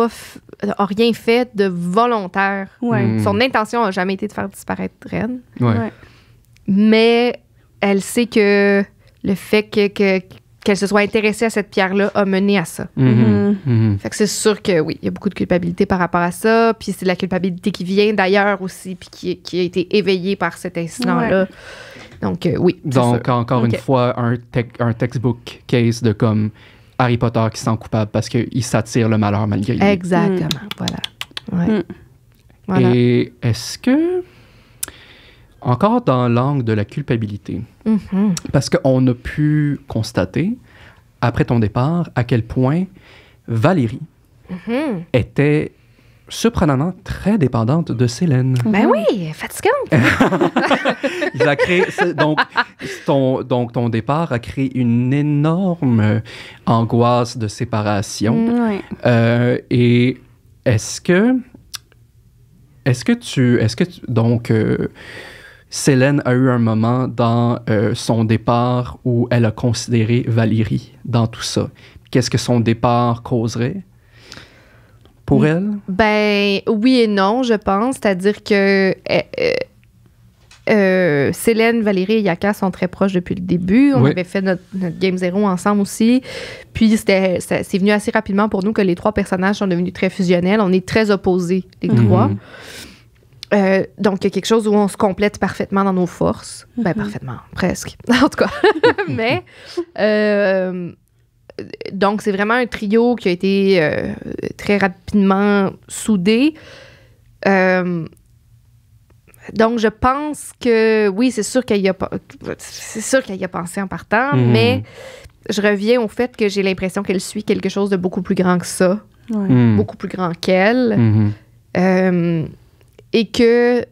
rien fait de volontaire.
Ouais.
Son intention n'a jamais été de faire disparaître Rennes.
Ouais.
Mais elle sait que le fait qu'elle se soit intéressée à cette pierre-là a mené à ça. Fait que c'est sûr que oui, il y a beaucoup de culpabilité par rapport à ça, puis c'est de la culpabilité qui vient d'ailleurs aussi, puis qui a été éveillée par cet incident-là. Ouais. Donc oui.
Donc encore une fois, un textbook case de comme Harry Potter qui se sent coupable parce qu'il s'attire le malheur malgré lui.
Exactement, voilà. Ouais. Voilà.
Et est-ce que... Encore dans l'angle de la culpabilité, parce qu'on a pu constater, après ton départ, à quel point Valérie était surprenamment très dépendante de Célène.
Ben oui, fatigante.
Il a créé, donc ton départ a créé une énorme angoisse de séparation. Et est-ce que Célène a eu un moment dans son départ où elle a considéré Valérie dans tout ça. Qu'est-ce que son départ causerait pour elle?
Ben oui et non, je pense. C'est-à-dire que Célène, Valérie et Yaka sont très proches depuis le début. On avait fait notre Game Zero ensemble aussi. Puis c'est venu assez rapidement pour nous que les trois personnages sont devenus très fusionnels. On est très opposés, les trois. Donc, il y a quelque chose où on se complète parfaitement dans nos forces. Ben, parfaitement, presque. En tout cas. Mais, donc, c'est vraiment un trio qui a été très rapidement soudé. Donc, je pense que, oui, c'est sûr qu'elle y a pensé en partant, mais je reviens au fait que j'ai l'impression qu'elle suit quelque chose de beaucoup plus grand que ça. Beaucoup plus grand qu'elle. Et que,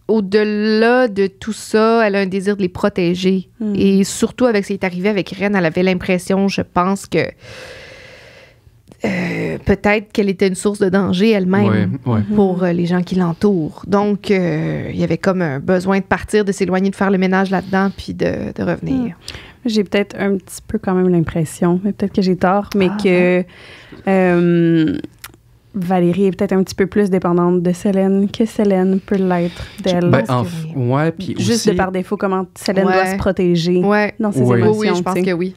au-delà de tout ça, elle a un désir de les protéger. Et surtout avec ce qui est arrivé avec Rennes, elle avait l'impression, je pense, que peut-être qu'elle était une source de danger elle-même pour les gens qui l'entourent. Donc, il y avait comme un besoin de partir, de s'éloigner, de faire le ménage là-dedans, puis de revenir.
J'ai peut-être un petit peu quand même l'impression, mais peut-être que j'ai tort, mais que... Valérie est peut-être un petit peu plus dépendante de Célène que Célène peut l'être d'elle.
Puis
juste
aussi,
de par défaut, comment Célène doit se protéger dans ses émotions.
Oui, je pense que oui.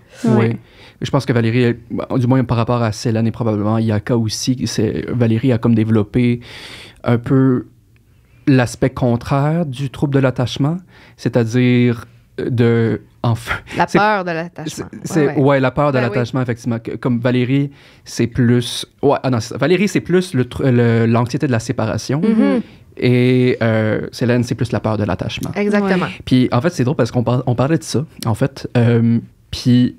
Je pense que Valérie, du moins par rapport à Célène et probablement Yaka aussi, Valérie a comme développé un peu l'aspect contraire du trouble de l'attachement, c'est-à-dire
la peur de l'attachement.
La peur de l'attachement, effectivement. Comme Valérie, c'est plus... Valérie, c'est plus l'anxiété de la séparation. Et Célène, c'est plus la peur de l'attachement.
Exactement.
Puis, en fait, c'est drôle parce qu'on parlait de ça, en fait. Puis,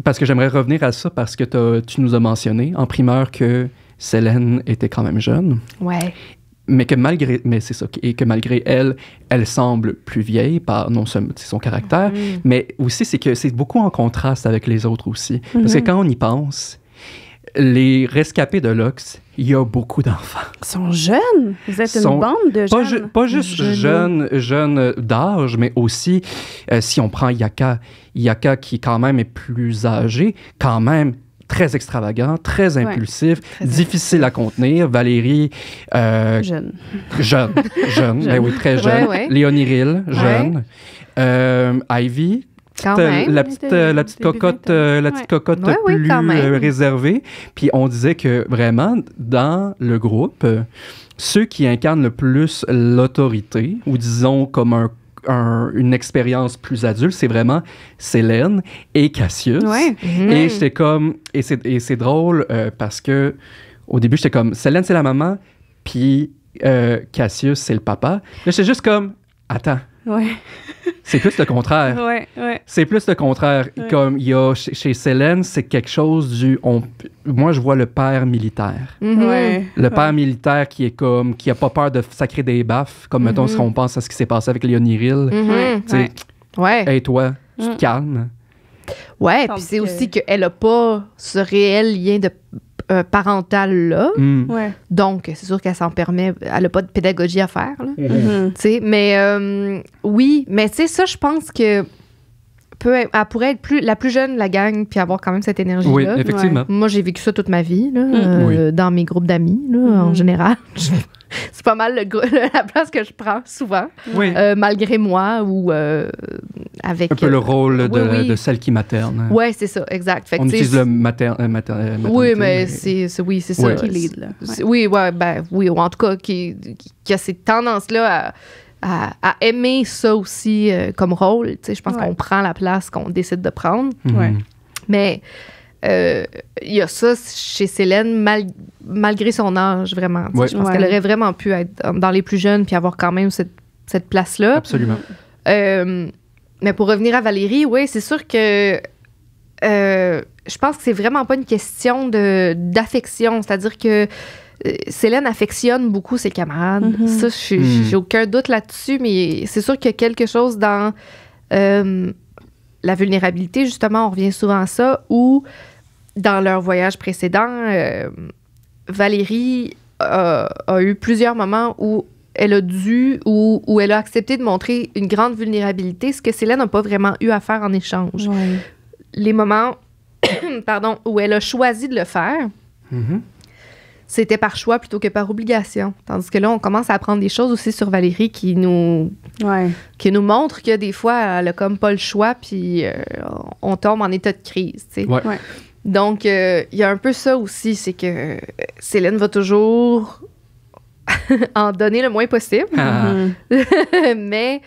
parce que j'aimerais revenir à ça parce que tu nous as mentionné en primeur que Célène était quand même jeune.
Ouais.
mais c'est ça, et que malgré elle semble plus vieille par non seulement son caractère, mais aussi c'est que c'est beaucoup en contraste avec les autres aussi. Parce que quand on y pense, les rescapés de Lox, il y a beaucoup d'enfants.
Ils sont jeunes. Vous êtes une bande de jeunes.
Pas juste jeunes d'âge, mais aussi, si on prend Yaka qui quand même est plus âgé, quand même très extravagant, très impulsif, difficile à contenir. Valérie...
jeune,
ben oui, très jeune. Léoniril, jeune. Ivy... La petite cocotte plus réservée. Puis on disait que vraiment, dans le groupe, ceux qui incarnent le plus l'autorité, ou disons comme une expérience plus adulte, c'est vraiment Célène et Cassius.
Ouais.
Et j'étais comme... Et c'est drôle parce que au début, j'étais comme, Célène, c'est la maman, puis Cassius, c'est le papa. Là, j'étais juste comme, attends.
Ouais.
C'est plus le contraire.
Ouais.
C'est plus le contraire. Ouais. Comme il y a chez Célène, c'est quelque chose moi, je vois le père militaire. Le père militaire qui est comme, qui a pas peur de sacrer des baffes, comme mettons, si on pense à ce qui s'est passé avec Léoniril. Hey, toi, tu te calmes.
Ouais, puis c'est aussi qu'elle a pas ce réel lien de parental-là. Donc, c'est sûr qu'elle s'en permet. Elle n'a pas de pédagogie à faire. Mais oui, mais tu sais, ça, je pense que elle pourrait être la plus jeune de la gang puis avoir quand même cette énergie-là.
Oui, effectivement.
Moi, j'ai vécu ça toute ma vie, là, dans mes groupes d'amis, en général. C'est pas mal la place que je prends souvent, malgré moi ou avec...
Un peu le rôle de celle qui materne.
Oui, c'est ça, exact. Fait
on utilise le maternité.
Oui, mais c'est ça.
Qui lead, là.
Oui, ou en tout cas, qui a cette tendance-là à aimer ça aussi comme rôle. Je pense qu'on prend la place qu'on décide de prendre. Mais... il y a ça chez Célène, malgré son âge, vraiment. Je pense qu'elle aurait vraiment pu être dans les plus jeunes puis avoir quand même cette place-là.
Absolument.
Mais pour revenir à Valérie, oui, c'est sûr que je pense que c'est vraiment pas une question d'affection. C'est-à-dire que Célène affectionne beaucoup ses camarades. Ça, j'ai aucun doute là-dessus, mais c'est sûr qu'il y a quelque chose dans la vulnérabilité, justement, on revient souvent à ça, où dans leur voyage précédent, Valérie a eu plusieurs moments où elle a dû ou où elle a accepté de montrer une grande vulnérabilité, ce que Célène n'a pas vraiment eu à faire en échange. Les moments où elle a choisi de le faire, c'était par choix plutôt que par obligation. Tandis que là, on commence à apprendre des choses aussi sur Valérie qui nous montrent que des fois, elle a comme pas le choix, puis on tombe en état de crise. Donc, il y a un peu ça aussi, c'est que Célène va toujours en donner le moins possible. Mais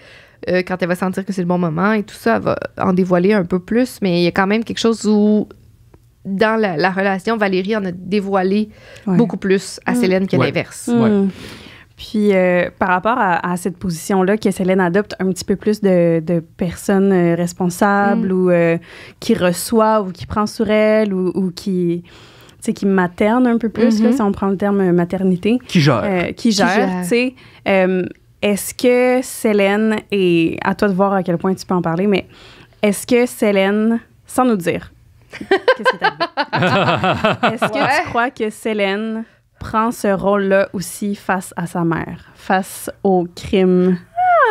quand elle va sentir que c'est le bon moment et tout ça, elle va en dévoiler un peu plus. Mais il y a quand même quelque chose où, dans la relation, Valérie en a dévoilé beaucoup plus à Célène que l'inverse.
Puis, par rapport à cette position-là que Célène adopte, un petit peu plus de personnes responsables ou qui reçoit ou qui prend sur elle ou qui materne un peu plus, là, si on prend le terme maternité.
Qui gère.
Tu sais. Est-ce que Célène, et à toi de voir à quel point tu peux en parler, mais est-ce que Célène, sans nous dire, qu'est-ce qui est arrivé? Est-ce que tu crois que Célène prend ce rôle-là aussi face à sa mère, face au crime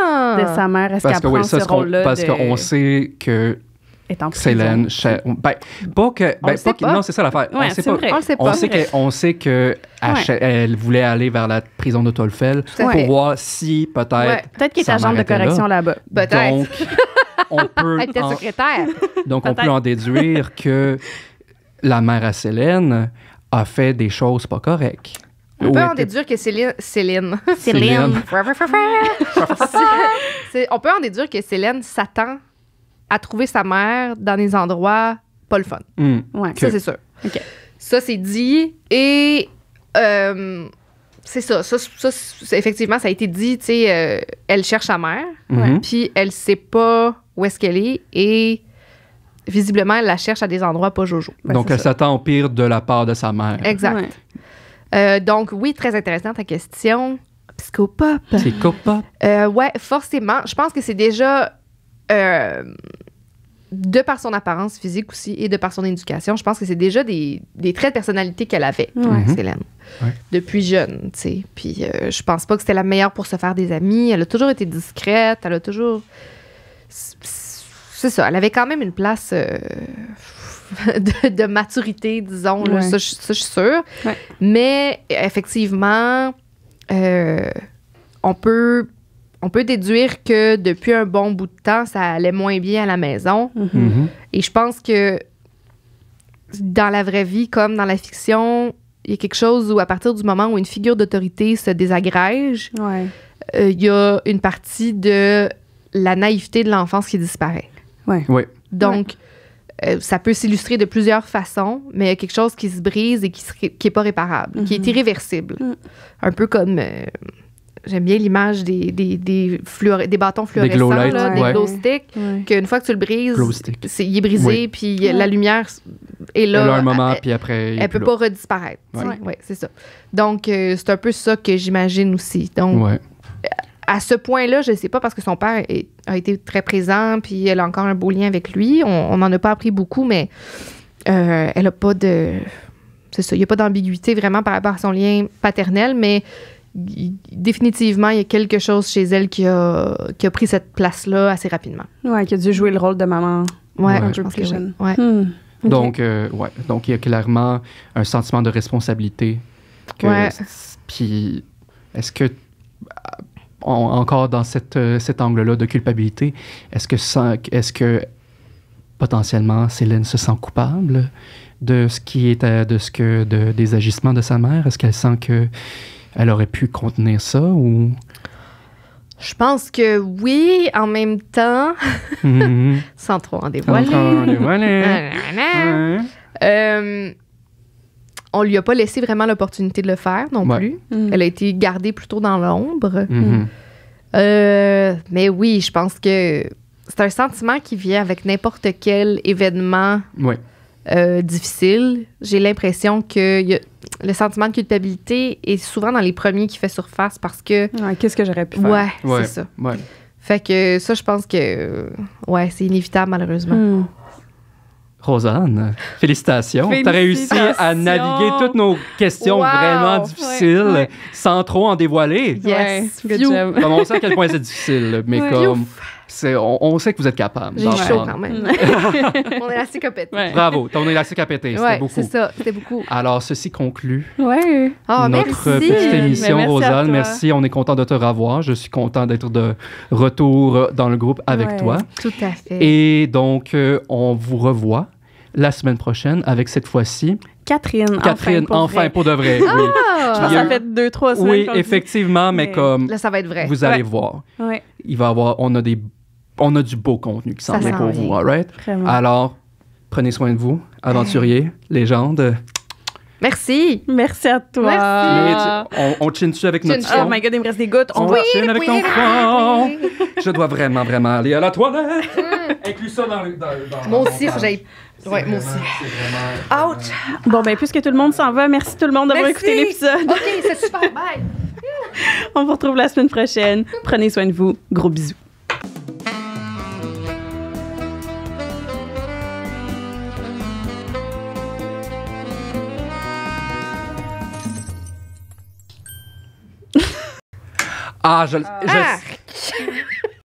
de sa mère? Est-ce qu'elle prend ce rôle-là?
Parce qu'on sait que Célène... non, c'est ça l'affaire.
Ouais,
on sait que elle voulait aller vers la prison de Tolfel pour voir si peut-être...
Peut-être qu'il est agent de correction là-bas.
Peut-être.
Donc,
elle était secrétaire.
Donc, on peut en déduire que la mère à Célène a fait des choses pas correctes.
On peut en déduire que Célène. On peut en déduire que Célène s'attend à trouver sa mère dans des endroits pas le fun. Ça, c'est sûr. Ça, c'est dit. Et c'est ça. Effectivement, ça a été dit. Tu sais, elle cherche sa mère, puis elle sait pas où est-ce qu'elle est. Et visiblement, elle la cherche à des endroits pas jojo.
Donc, elle s'attend au pire de la part de sa mère.
Exact. Donc, oui, très intéressant ta question. psychopop.
Psychopop.
Ouais, forcément. Je pense que c'est déjà, de par son apparence physique aussi et de par son éducation, je pense que c'est déjà des traits de personnalité qu'elle avait, Célène, depuis jeune, tu sais. Puis je pense pas que c'était la meilleure pour se faire des amis. Elle a toujours été discrète. Elle a toujours... C'est ça. Elle avait quand même une place... de maturité, disons. Là, ça, je suis sûre. Ouais. Mais effectivement, on peut déduire que depuis un bon bout de temps, ça allait moins bien à la maison. Et je pense que dans la vraie vie, comme dans la fiction, il y a quelque chose où à partir du moment où une figure d'autorité se désagrège, il y a une partie de la naïveté de l'enfance qui disparaît. Donc, ça peut s'illustrer de plusieurs façons, mais il y a quelque chose qui se brise et qui n'est pas réparable, qui est irréversible. Un peu comme... j'aime bien l'image des bâtons fluorescents, des glow sticks, qu'une fois que tu le brises, il est brisé, puis la lumière est là.
Elle a un moment, puis après...
Elle ne peut pas redisparaître. Oui, c'est ça. Donc, c'est un peu ça que j'imagine aussi. Donc, à ce point-là, je ne sais pas, parce que son père a été très présent, puis elle a encore un beau lien avec lui. On n'en a pas appris beaucoup, mais elle n'a pas de... C'est ça, il n'y a pas d'ambiguïté vraiment par rapport à son lien paternel, mais définitivement, il y a quelque chose chez elle qui a pris cette place-là assez rapidement.
Oui, qui a dû jouer le rôle de maman un peu plus jeune.
Donc, donc, il y a clairement un sentiment de responsabilité. Puis, est-ce que... encore dans cet angle-là de culpabilité, est-ce que potentiellement Célène se sent coupable de ce qui est des agissements de sa mère? Est-ce qu'elle sent que elle aurait pu contenir ça ou...
Je pense que oui, en même temps, sans trop en dévoiler. On lui a pas laissé vraiment l'opportunité de le faire non plus. Elle a été gardée plutôt dans l'ombre. Mais oui, je pense que c'est un sentiment qui vient avec n'importe quel événement difficile. J'ai l'impression que le sentiment de culpabilité est souvent dans les premiers qui fait surface parce que...
qu'est-ce que j'aurais pu faire?
C'est ça. Fait que ça, je pense que c'est inévitable, malheureusement.
Rosanne, félicitations. Tu as réussi à naviguer toutes nos questions vraiment difficiles sans trop en dévoiler.
Yes,
good job.
Comme on sait à quel point c'est difficile, mais comme on sait que vous êtes capable.
J'ai chaud quand même. Mon élastique a pété.
Bravo, ton élastique a pété. C'était beaucoup.
C'est ça, c'était beaucoup.
Alors, ceci conclut
notre
petite émission,
merci
Rosanne. Merci, on est content de te revoir. Je suis content d'être de retour dans le groupe avec toi.
Tout à fait.
Et donc, on vous revoit la semaine prochaine avec cette fois-ci...
Catherine,
enfin, pour de vrai.
Je pense que ça fait 2-3 semaines.
Oui, effectivement, mais comme...
Là, ça va être vrai.
Vous allez voir. Il va y avoir... On a du beau contenu qui s'en vient pour vous, all right?
Vraiment.
Alors, prenez soin de vous, aventuriers, légendes.
Merci.
Merci à toi.
Merci.
On chine dessus avec notre son.
Oh my God, il me reste des gouttes.
On chine avec ton son. Je dois vraiment aller à la toilette. Inclus ça dans
moi aussi, faut que j'aille... Oui, moi aussi. Ouch!
Bon, ben puisque tout le monde s'en va, merci tout le monde d'avoir écouté l'épisode.
OK, c'est super. Bye!
On vous retrouve la semaine prochaine. Prenez soin de vous. Gros bisous.
Je